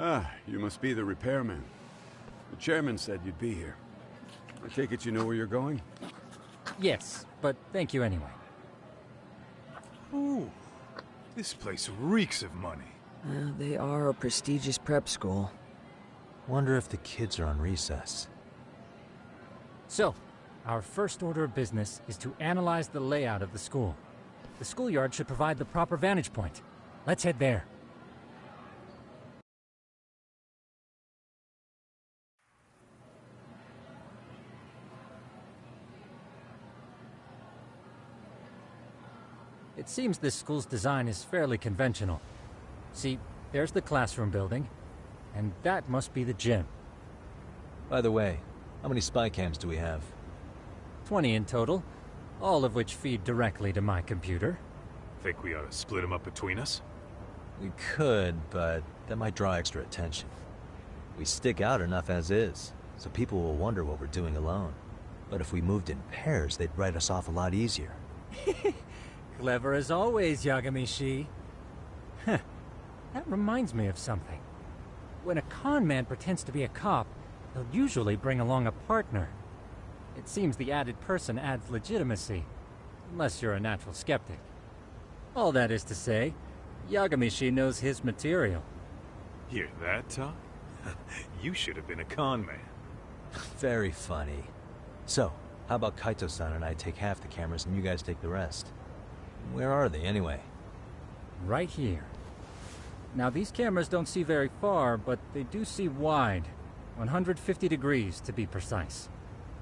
Ah, you must be the repairman. The chairman said you'd be here. I take it you know where you're going? Yes, but thank you anyway. Ooh, this place reeks of money. They are a prestigious prep school. Wonder if the kids are on recess. So, our first order of business is to analyze the layout of the school. The schoolyard should provide the proper vantage point. Let's head there. It seems this school's design is fairly conventional. See, there's the classroom building, and that must be the gym. By the way, how many spy cams do we have? 20 in total, all of which feed directly to my computer. Think we ought to split them up between us? We could, but that might draw extra attention. We stick out enough as is, so people will wonder what we're doing alone. But if we moved in pairs, they'd write us off a lot easier. Clever as always, Yagamishi. Huh. That reminds me of something. When a con man pretends to be a cop, he'll usually bring along a partner. It seems the added person adds legitimacy, unless you're a natural skeptic. All that is to say, Yagamishi knows his material. Hear that, Tom? You should have been a con man. Very funny. So, how about Kaito-san and I take half the cameras and you guys take the rest? Where are they, anyway? Right here. Now, these cameras don't see very far, but they do see wide. 150 degrees, to be precise.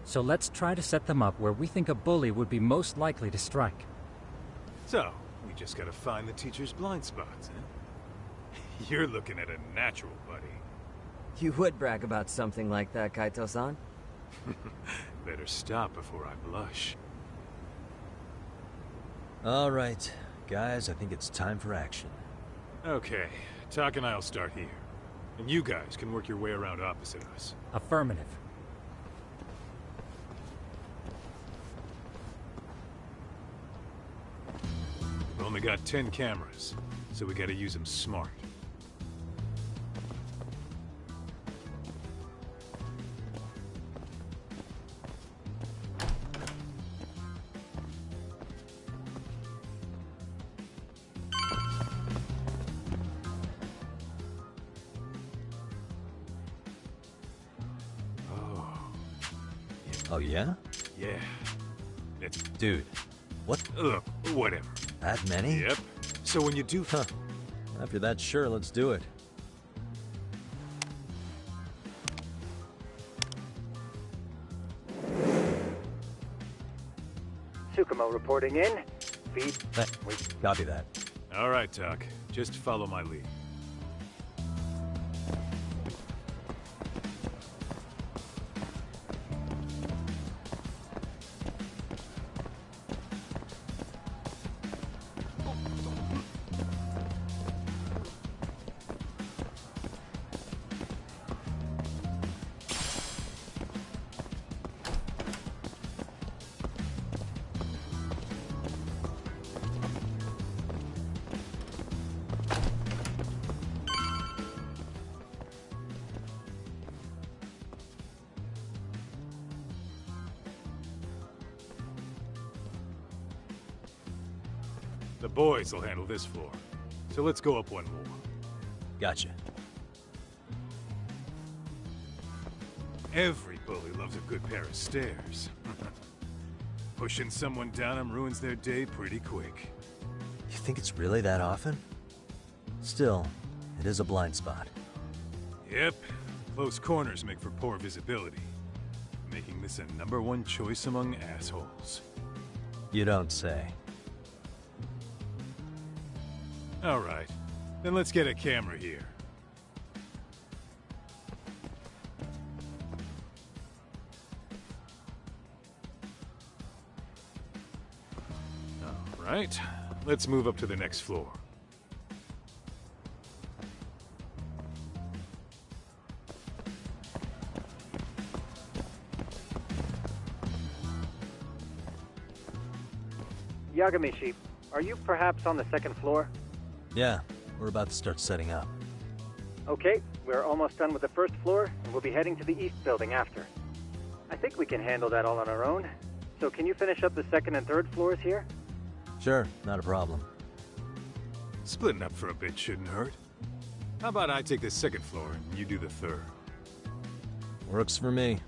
So let's try to set them up where we think a bully would be most likely to strike. So, we just gotta find the teacher's blind spots, huh? You're looking at a natural, buddy. You would brag about something like that, Kaito-san. Better stop before I blush. All right, guys, I think it's time for action. Okay, Tak and I'll start here. And you guys can work your way around opposite us. Affirmative. We've only got 10 cameras, so we gotta use them smart. Oh, yeah? Yeah. It's... Dude, what? Ugh, whatever. That many? Yep. So when you do... Huh. After that, sure, let's do it. Tsukumo reporting in. Feed. Copy that. All right, Doc. Just follow my lead. The boys will handle this floor. So let's go up one more. Gotcha. Every bully loves a good pair of stairs. Pushing someone down them ruins their day pretty quick. You think it's really that often? Still, it is a blind spot. Yep. Close corners make for poor visibility, making this a #1 choice among assholes. You don't say. All right. Then let's get a camera here. All right. Let's move up to the next floor. Yagamishi, are you perhaps on the second floor? Yeah, we're about to start setting up. Okay, we're almost done with the first floor, and we'll be heading to the east building after. I think we can handle that all on our own. So can you finish up the second and third floors here? Sure, not a problem. Splitting up for a bit shouldn't hurt. How about I take the second floor and you do the third? Works for me.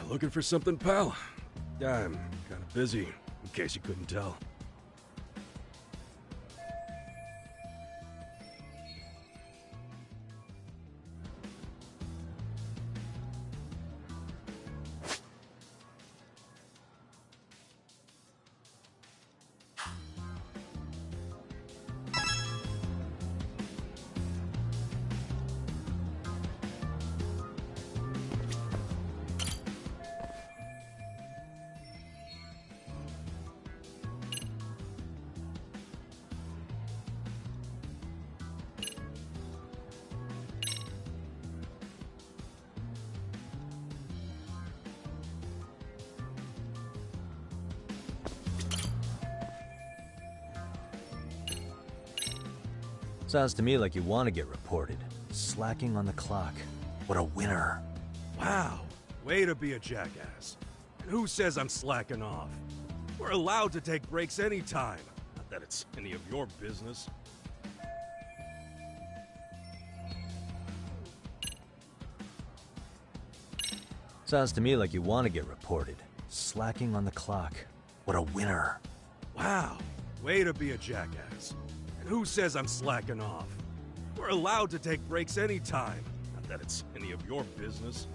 Looking for something, pal? I'm kind of busy, in case you couldn't tell. Sounds to me like you want to get reported. Slacking on the clock. What a winner. Wow, way to be a jackass. And who says I'm slacking off? We're allowed to take breaks anytime. Not that it's any of your business. Sounds to me like you want to get reported. Slacking on the clock. What a winner. Wow, way to be a jackass. And who says I'm slacking off? We're allowed to take breaks anytime. Not that it's any of your business.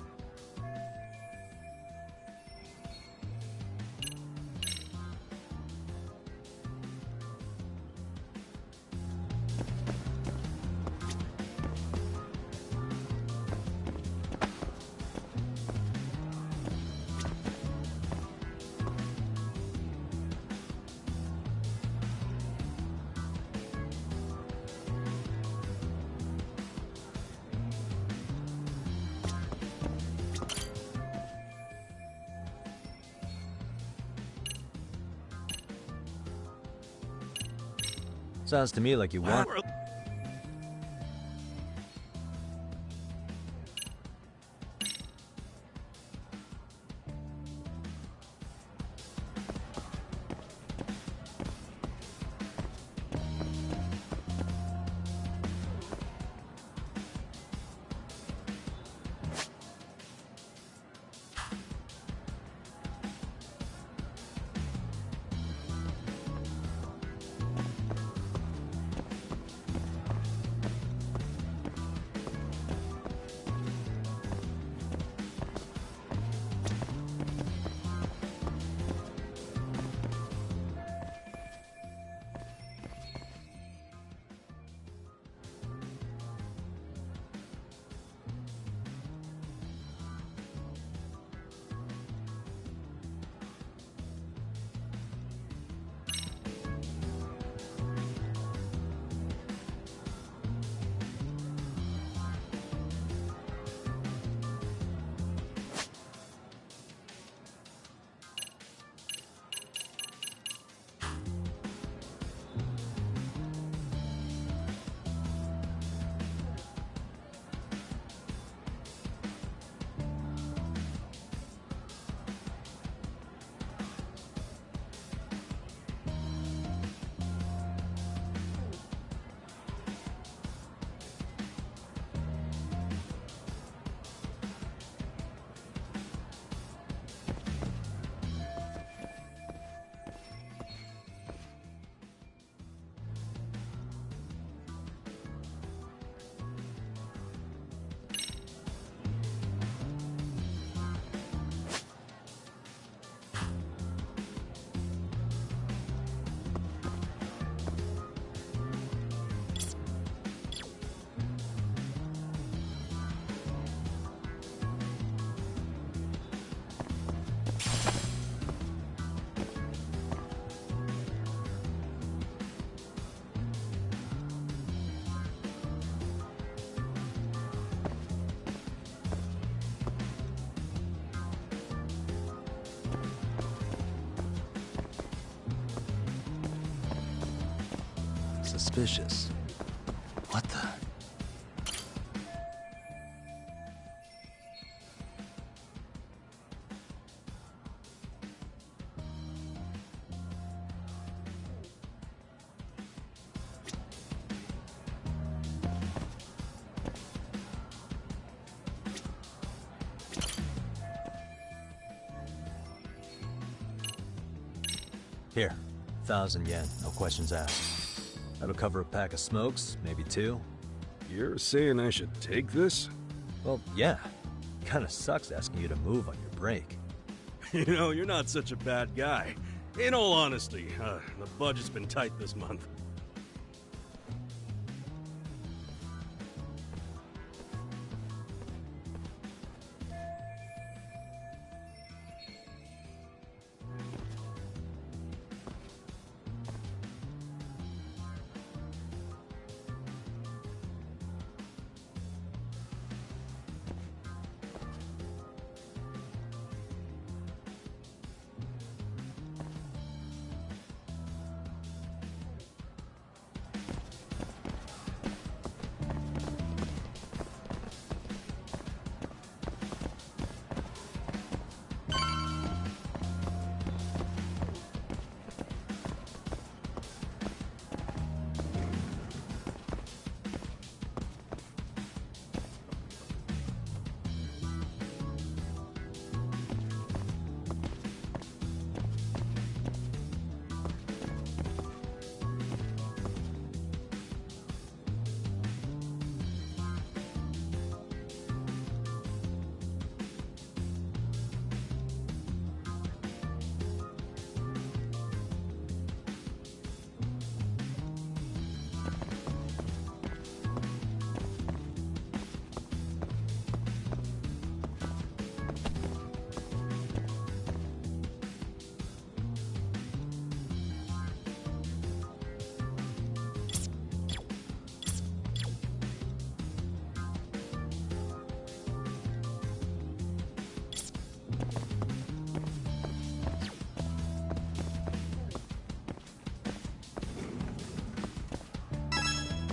Sounds to me like you want... Suspicious. What the? Here, 1,000 yen, no questions asked. That'll cover a pack of smokes, maybe 2. You're saying I should take this? Well, yeah. Kinda sucks asking you to move on your break. You know, you're not such a bad guy. In all honesty, the budget's been tight this month.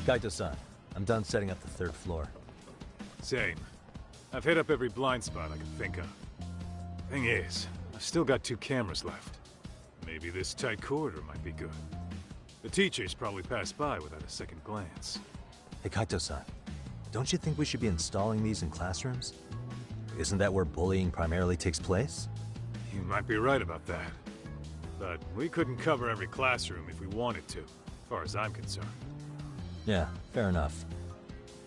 Kaito-san, I'm done setting up the third floor. Same. I've hit up every blind spot I can think of. Thing is, I've still got 2 cameras left. Maybe this tight corridor might be good. The teachers probably passed by without a second glance. Hey Kaito-san, don't you think we should be installing these in classrooms? Isn't that where bullying primarily takes place? You might be right about that. But we couldn't cover every classroom if we wanted to, as far as I'm concerned. Yeah, fair enough.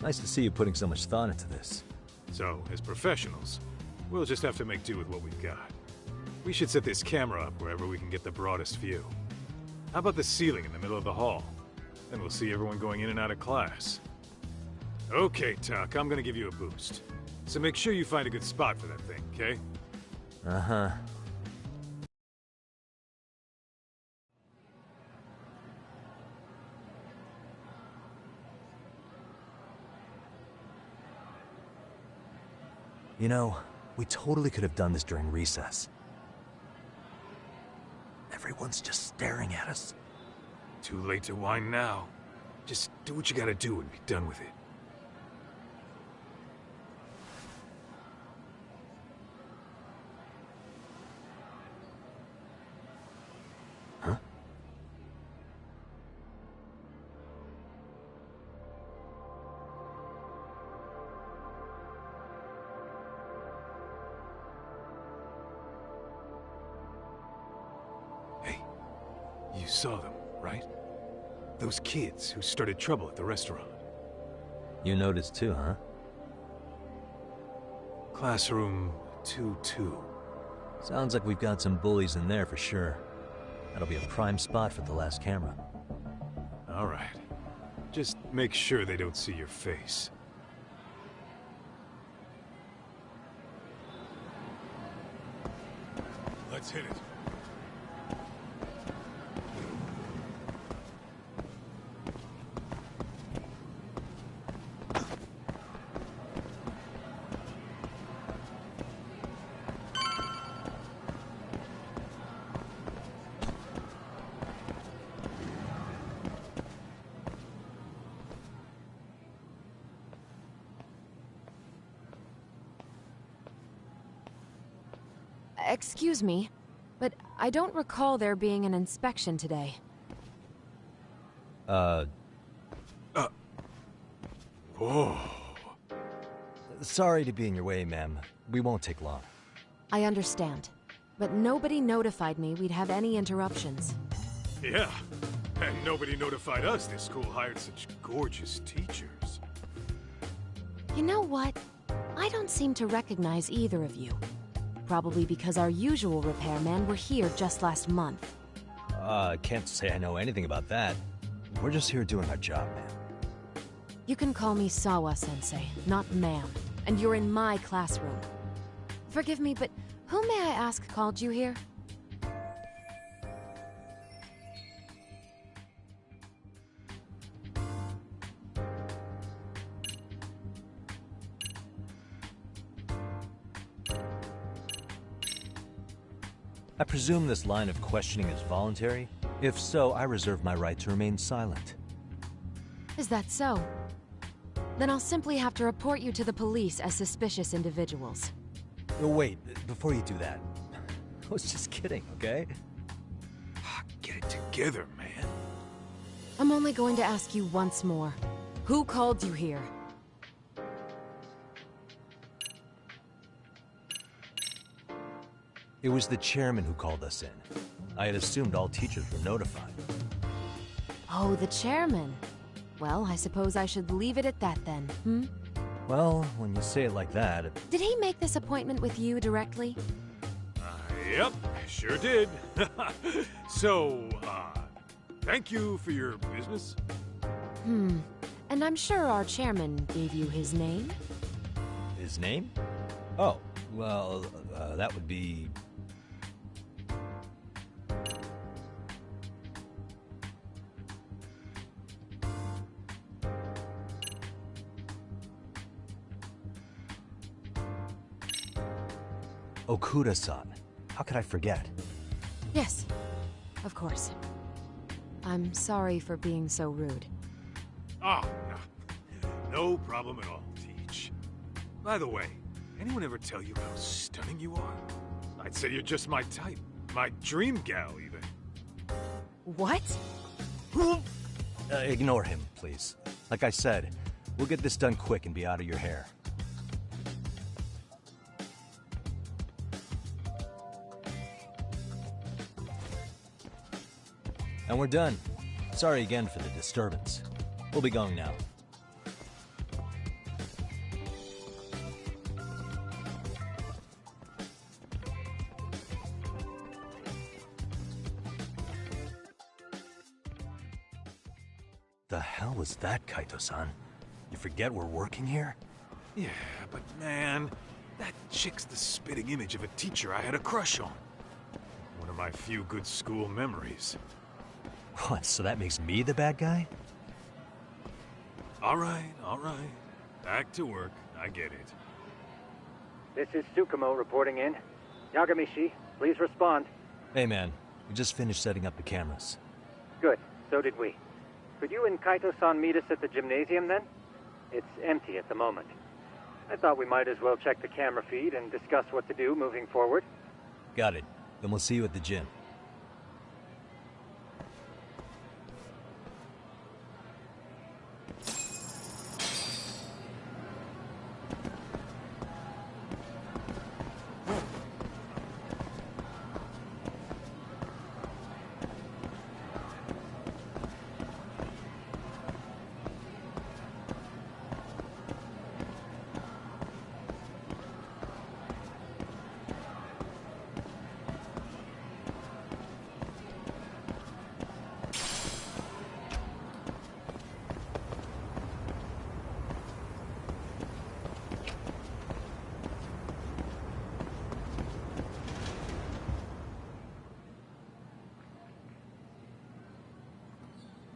Nice to see you putting so much thought into this. So, as professionals, we'll just have to make do with what we've got. We should set this camera up wherever we can get the broadest view. How about the ceiling in the middle of the hall? Then we'll see everyone going in and out of class. Okay, Tuck, I'm gonna give you a boost. So make sure you find a good spot for that thing, okay? Uh-huh. You know, we totally could have done this during recess. Everyone's just staring at us. Too late to whine now. Just do what you gotta do and be done with it. Huh? You saw them, right? Those kids who started trouble at the restaurant. You noticed too, huh? Classroom 2-2. Sounds like we've got some bullies in there for sure. That'll be a prime spot for the last camera. All right. Just make sure they don't see your face. Let's hit it. Excuse me, but I don't recall there being an inspection today. Whoa. Sorry to be in your way, ma'am. We won't take long. I understand, but nobody notified me we'd have any interruptions. Yeah, and nobody notified us this school hired such gorgeous teachers. You know what? I don't seem to recognize either of you. Probably because our usual repairmen were here just last month. Can't say I know anything about that. We're just here doing our job, ma'am. You can call me Sawa-sensei, not ma'am, and you're in my classroom. Forgive me, but who may I ask called you here? I presume this line of questioning is voluntary? If so, I reserve my right to remain silent. Is that so? Then I'll simply have to report you to the police as suspicious individuals. Wait, before you do that, I was just kidding, okay? Get it together, man. I'm only going to ask you once more. Who called you here? It was the chairman who called us in. I had assumed all teachers were notified. Oh, the chairman. Well, I suppose I should leave it at that then, hmm? Well, when you say it like that... Did he make this appointment with you directly? Yep, sure did. So, thank you for your business. And I'm sure our chairman gave you his name? His name? Oh, well, that would be... Okuda-san. How could I forget? Yes, of course. I'm sorry for being so rude. Oh, no problem at all, Teach. By the way, anyone ever tell you how stunning you are? I'd say you're just my type. My dream gal, even. What? Ignore him, please. Like I said, we'll get this done quick and be out of your hair. And we're done. Sorry again for the disturbance. We'll be going now. The hell was that, Kaito-san? You forget we're working here? Yeah, but man, that chick's the spitting image of a teacher I had a crush on. One of my few good school memories. What, so that makes me the bad guy? All right. Back to work. I get it. This is Tsukumo reporting in. Yagamishi, please respond. Hey man, we just finished setting up the cameras. Good, so did we. Could you and Kaito-san meet us at the gymnasium then? It's empty at the moment. I thought we might as well check the camera feed and discuss what to do moving forward. Got it. Then we'll see you at the gym.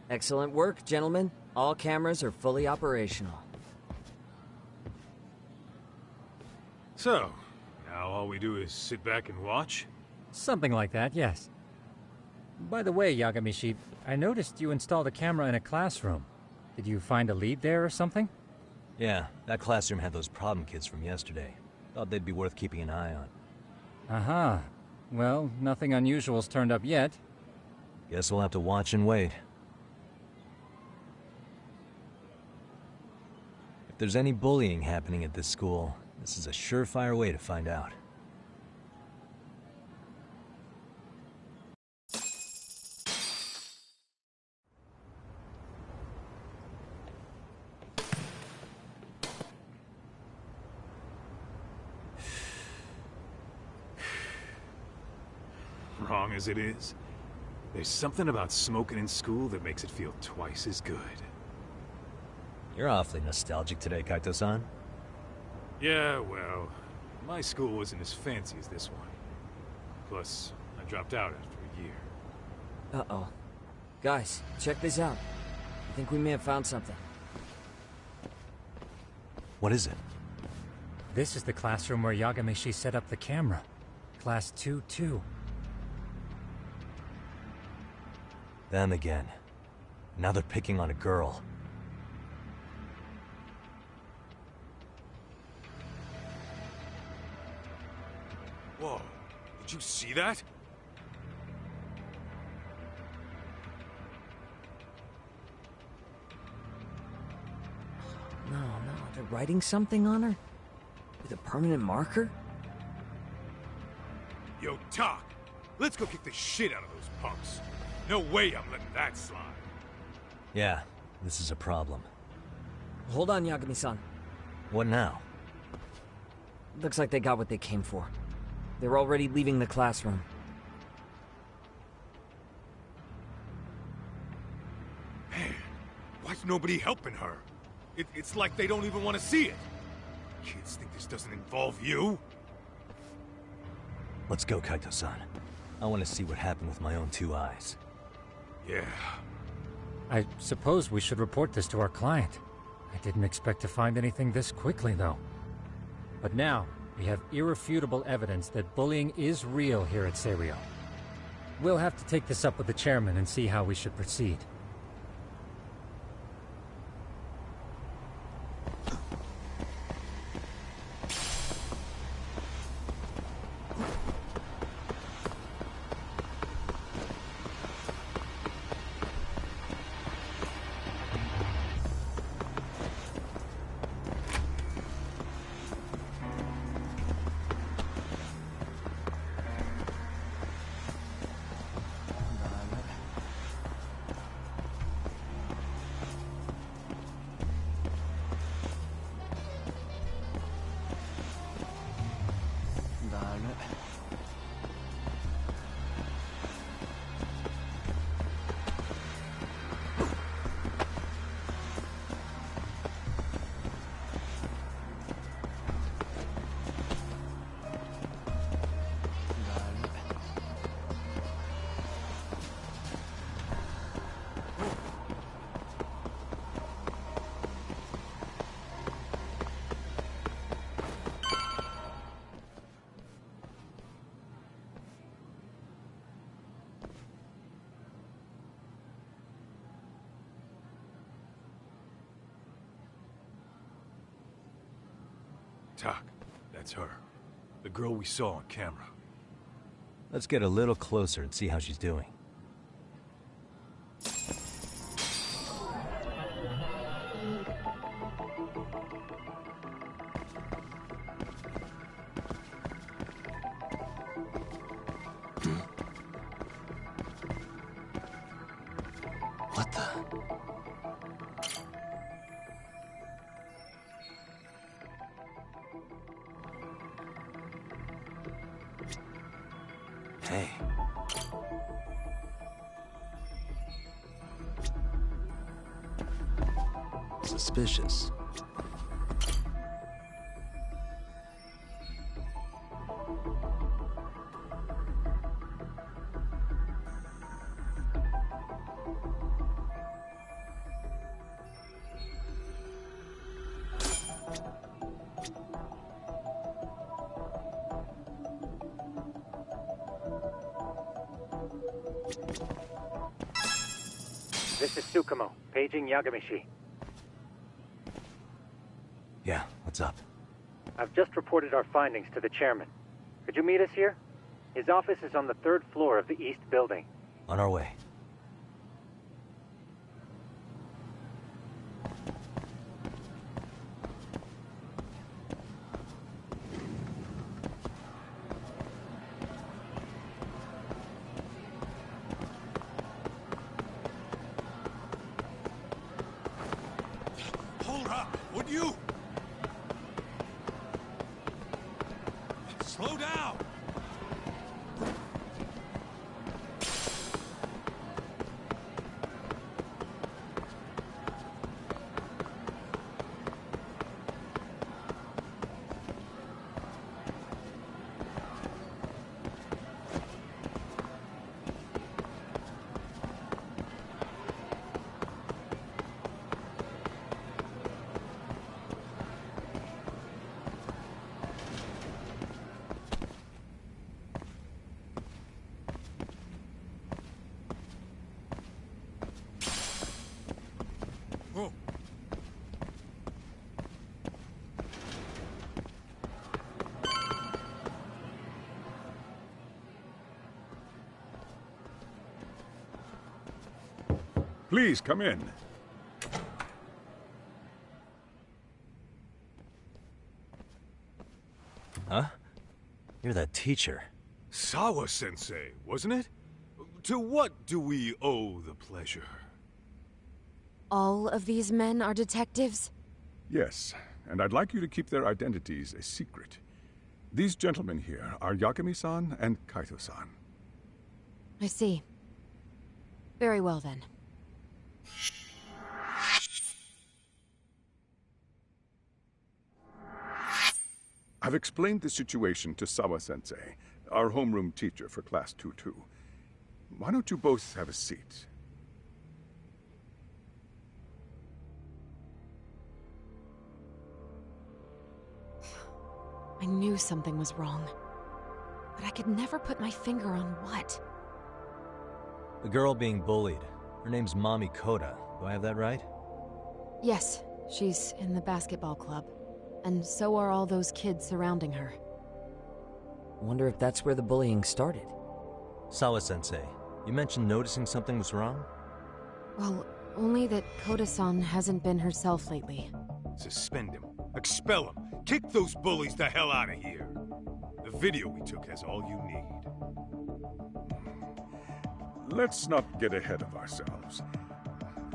Excellent work, gentlemen. All cameras are fully operational. So, now all we do is sit back and watch? Something like that, yes. By the way, Yagamishi, I noticed you installed a camera in a classroom. Did you find a lead there or something? Yeah, that classroom had those problem kids from yesterday. Thought they'd be worth keeping an eye on. Aha. Well, nothing unusual's turned up yet. Guess we'll have to watch and wait. If there's any bullying happening at this school, this is a surefire way to find out. Wrong as it is, there's something about smoking in school that makes it feel twice as good. You're awfully nostalgic today, Kaito-san. Yeah, well, my school wasn't as fancy as this one. Plus, I dropped out after a year. Uh-oh. Guys, check this out. I think we may have found something. What is it? This is the classroom where Yagamishi set up the camera. Class 2-2. Them again. Now they're picking on a girl. Whoa, did you see that? No, they're writing something on her? With a permanent marker? Yo, Talk, let's go kick the shit out of those punks. No way I'm letting that slide. Yeah, this is a problem. Hold on, Yagami-san. What now? Looks like they got what they came for. They're already leaving the classroom. Man, why's nobody helping her? It's like they don't even want to see it. Kids think this doesn't involve you? Let's go, Kaito-san. I want to see what happened with my own two eyes. Yeah. I suppose we should report this to our client. I didn't expect to find anything this quickly, though. But now, we have irrefutable evidence that bullying is real here at Serio. We'll have to take this up with the chairman and see how we should proceed. Tak, that's her. The girl we saw on camera. Let's get a little closer and see how she's doing. What the? Hey. Suspicious. This is Tsukumo, paging Yagamishi. Yeah, what's up? I've just reported our findings to the chairman. Could you meet us here? His office is on the 3rd floor of the east building. On our way. Hold up, would you? Slow down! Oh. Please, come in. Huh? You're that teacher. Sawa-sensei, wasn't it? To what do we owe the pleasure? All of these men are detectives? Yes, and I'd like you to keep their identities a secret. These gentlemen here are Yagami-san and Kaito-san. I see. Very well then. I've explained the situation to Sawa-sensei, our homeroom teacher for Class 2-2. Why don't you both have a seat? I knew something was wrong, but I could never put my finger on what. The girl being bullied. Her name's Mami Koda. Do I have that right? Yes, she's in the basketball club. And so are all those kids surrounding her. Wonder if that's where the bullying started. Sawa-sensei, you mentioned noticing something was wrong? Well, only that Koda-san hasn't been herself lately. Suspend him. Expel him. Kick those bullies the hell out of here. The video we took has all you need. Let's not get ahead of ourselves.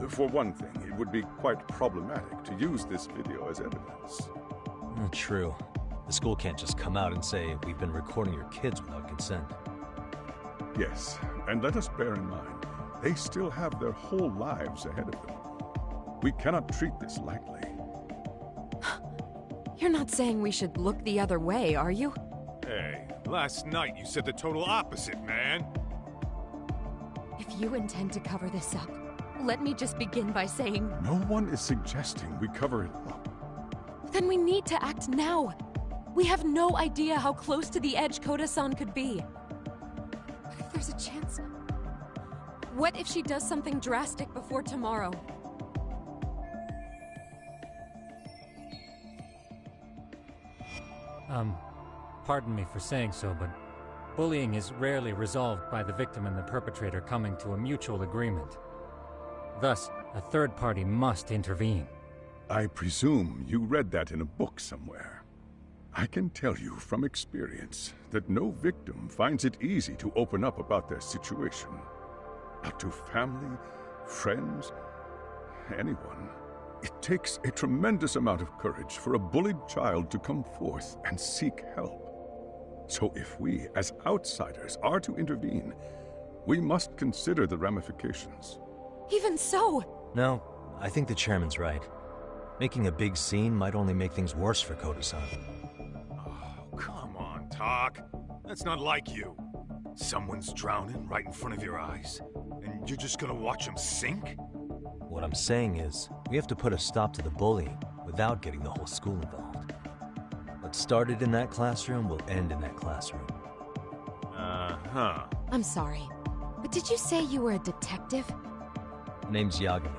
For one thing, it would be quite problematic to use this video as evidence. True. The school can't just come out and say, we've been recording your kids without consent. Yes, and let us bear in mind, they still have their whole lives ahead of them. We cannot treat this lightly. You're not saying we should look the other way, are you? Hey, last night you said the total opposite, man. If you intend to cover this up, let me just begin by saying... No one is suggesting we cover it up. Then we need to act now. We have no idea how close to the edge Koda-san could be. What if there's a chance? What if she does something drastic before tomorrow? Pardon me for saying so, but bullying is rarely resolved by the victim and the perpetrator coming to a mutual agreement. Thus, a third party must intervene. I presume you read that in a book somewhere. I can tell you from experience that no victim finds it easy to open up about their situation. Not to family, friends, anyone. It takes a tremendous amount of courage for a bullied child to come forth and seek help. So if we, as outsiders, are to intervene, we must consider the ramifications. Even so! No, I think the chairman's right. Making a big scene might only make things worse for Koto-san. Oh, come on, Tak. That's not like you. Someone's drowning right in front of your eyes, and you're just gonna watch him sink? What I'm saying is, we have to put a stop to the bullying without getting the whole school involved. What started in that classroom will end in that classroom. Uh-huh. I'm sorry, but did you say you were a detective? Name's Yagami.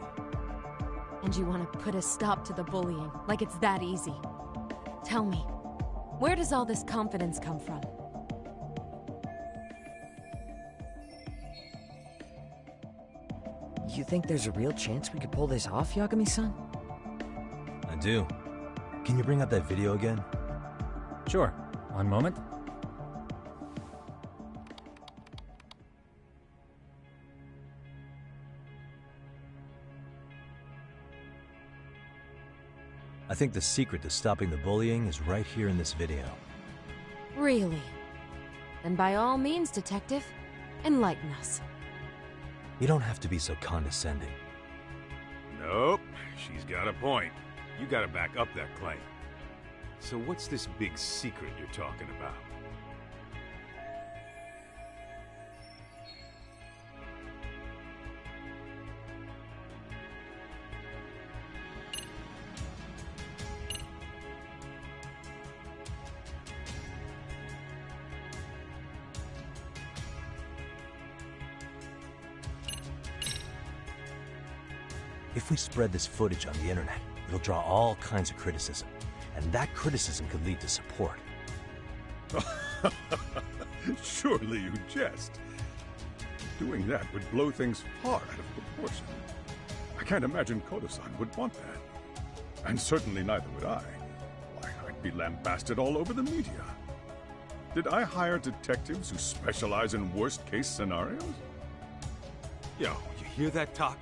And you want to put a stop to the bullying, like it's that easy. Tell me, where does all this confidence come from? You think there's a real chance we could pull this off, Yagami-san? I do. Can you bring up that video again? Sure. One moment. I think the secret to stopping the bullying is right here in this video. Really? Then by all means, detective, enlighten us. You don't have to be so condescending. Nope, she's got a point. You gotta back up that claim. So what's this big secret you're talking about? If we spread this footage on the internet, it'll draw all kinds of criticism. And that criticism could lead to support. Surely you jest. Doing that would blow things far out of proportion. I can't imagine Koto-san would want that. And certainly neither would I. Why, I'd be lambasted all over the media. Did I hire detectives who specialize in worst-case scenarios? Yo, you hear that, Tak?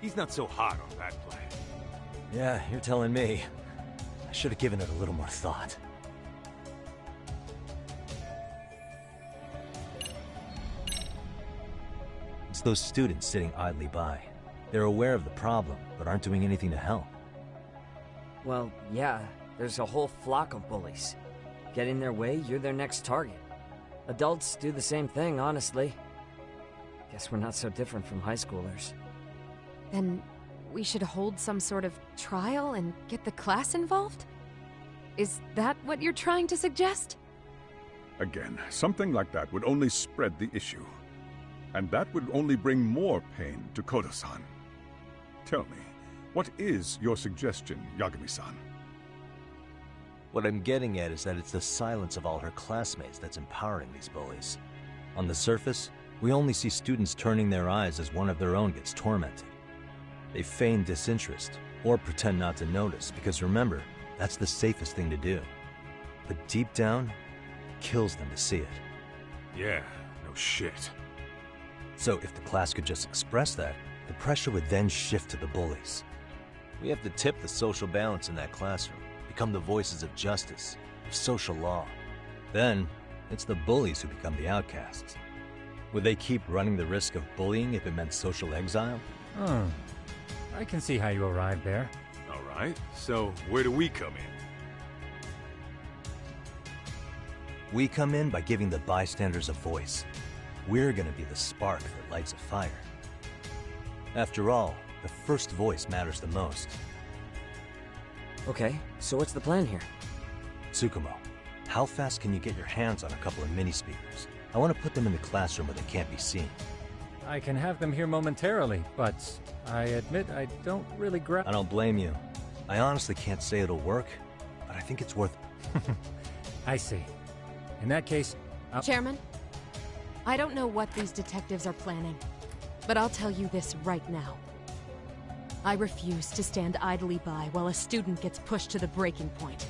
He's not so hot on that plan. Yeah, you're telling me. I should have given it a little more thought. It's those students sitting idly by. They're aware of the problem, but aren't doing anything to help. Well, yeah, there's a whole flock of bullies. Get in their way, you're their next target. Adults do the same thing, honestly. Guess we're not so different from high schoolers. Then we should hold some sort of trial and get the class involved? Is that what you're trying to suggest? Again, something like that would only spread the issue. And that would only bring more pain to Koto-san. Tell me, what is your suggestion, Yagami-san? What I'm getting at is that it's the silence of all her classmates that's empowering these bullies. On the surface, we only see students turning their eyes as one of their own gets tormented. They feign disinterest, or pretend not to notice, because remember, that's the safest thing to do. But deep down, it kills them to see it. Yeah, no shit. So if the class could just express that, the pressure would then shift to the bullies. We have to tip the social balance in that classroom, become the voices of justice, of social law. Then, it's the bullies who become the outcasts. Would they keep running the risk of bullying if it meant social exile? I can see how you arrived there. All right, so where do we come in? We come in by giving the bystanders a voice. We're gonna be the spark that lights a fire. After all, the first voice matters the most. Okay, so what's the plan here? Tsukumo, how fast can you get your hands on a couple of mini speakers? I want to put them in the classroom where they can't be seen. I can have them here momentarily, but I admit I don't really I don't blame you. I honestly can't say it'll work, but I think it's worth... I see. In that case, Chairman, I don't know what these detectives are planning, but I'll tell you this right now. I refuse to stand idly by while a student gets pushed to the breaking point.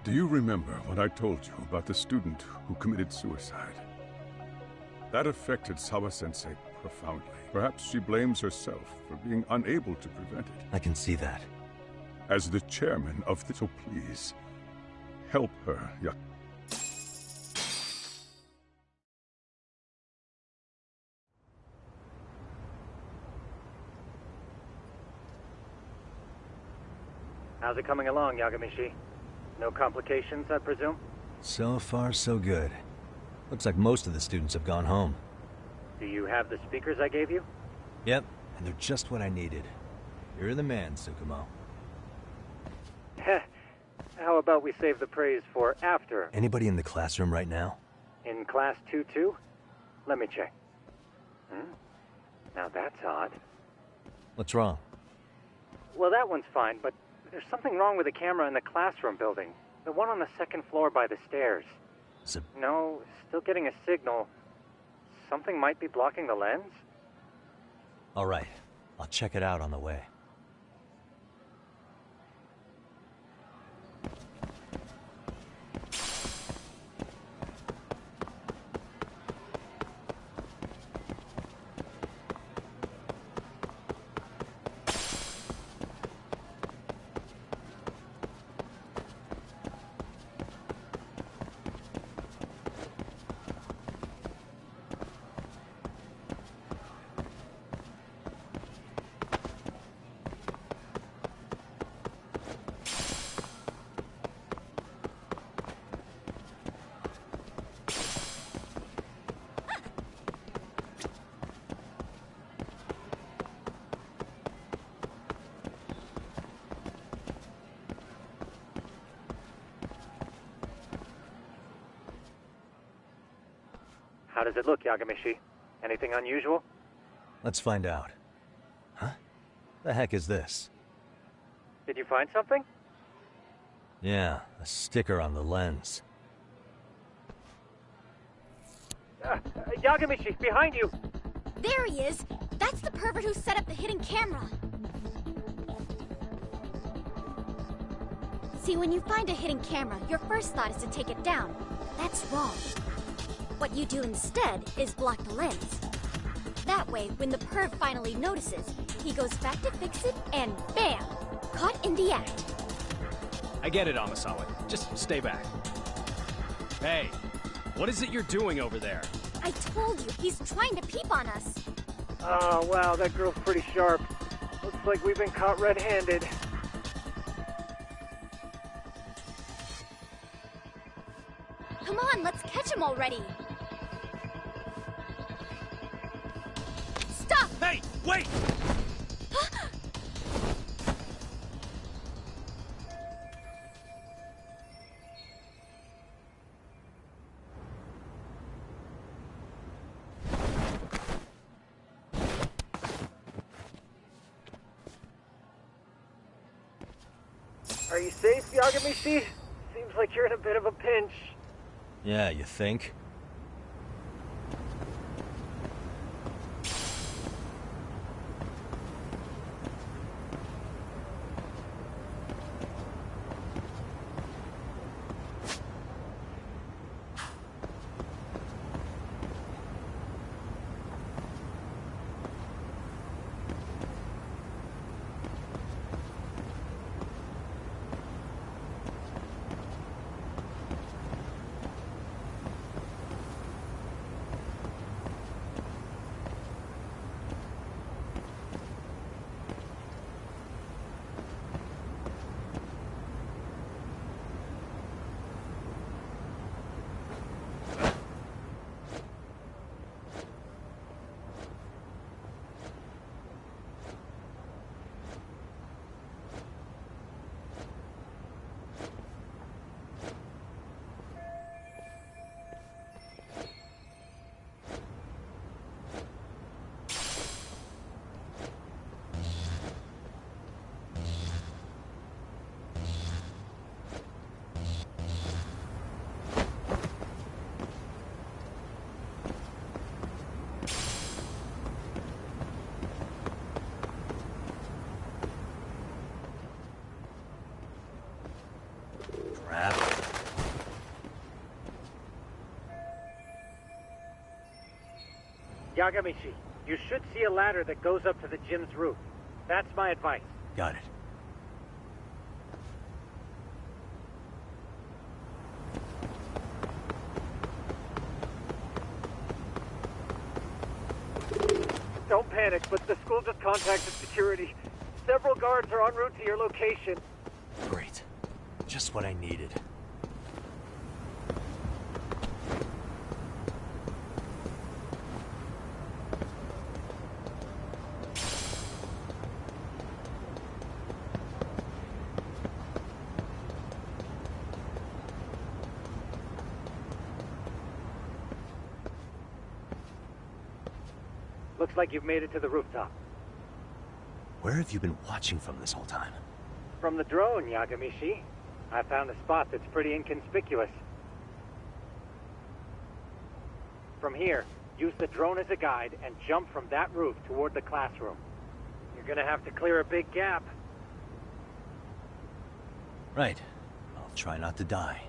Do you remember what I told you about the student who committed suicide? That affected Sawa-sensei profoundly. Perhaps she blames herself for being unable to prevent it. I can see that. As the chairman of the... So please, help her, How's it coming along, Yagamishi? No complications, I presume? So far, so good. Looks like most of the students have gone home. Do you have the speakers I gave you? Yep, and they're just what I needed. You're the man, Tsukumo. Heh. How about we save the praise for after? Anybody in the classroom right now? In class 2-2? Let me check. Now that's odd. What's wrong? Well, that one's fine, but there's something wrong with the camera in the classroom building. The one on the second floor by the stairs. No, still getting a signal. Something might be blocking the lens? All right. I'll check it out on the way. How does it look, Yagamishi? Anything unusual? Let's find out. Huh? The heck is this? Did you find something? Yeah, a sticker on the lens. Yagamishi, behind you! There he is! That's the pervert who set up the hidden camera! See, when you find a hidden camera, your first thought is to take it down. That's wrong. What you do instead is block the lens. That way, when the perv finally notices, he goes back to fix it, and bam! Caught in the act. I get it, Amasawa. Just stay back. Hey, what is it you're doing over there? I told you, he's trying to peep on us. Oh, wow, that girl's pretty sharp. Looks like we've been caught red-handed. Come on, let's catch him already. Stop! Hey, wait! Are you safe, Yagamishi? Seems like you're in a bit of a pinch. Yeah, you think? Yagamishi, you should see a ladder that goes up to the gym's roof. That's my advice. Got it. Don't panic, but the school just contacted security. Several guards are en route to your location. Great. Just what I needed. Looks like you've made it to the rooftop. Where have you been watching from this whole time? From the drone, Yagamishi. I found a spot that's pretty inconspicuous. From here, use the drone as a guide and jump from that roof toward the classroom. You're gonna have to clear a big gap. Right. I'll try not to die.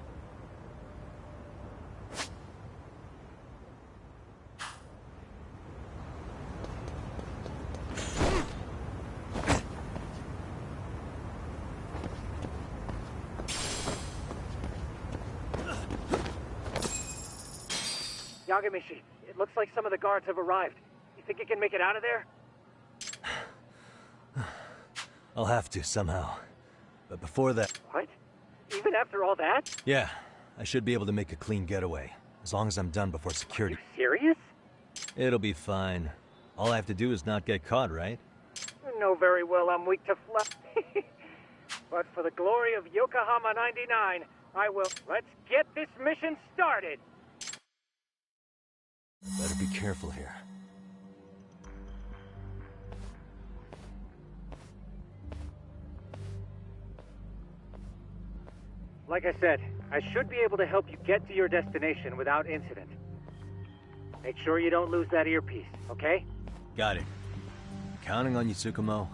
Yagamishi, it looks like some of the guards have arrived. You think you can make it out of there? I'll have to, somehow. But before that... What? Even after all that? Yeah, I should be able to make a clean getaway. As long as I'm done before security... Are you serious? It'll be fine. All I have to do is not get caught, right? You know very well I'm weak to fly. But for the glory of Yokohama 99, I will... Let's get this mission started! Better be careful here. Like I said, I should be able to help you get to your destination without incident. Make sure you don't lose that earpiece, okay? Got it. Counting on you, Tsukumo.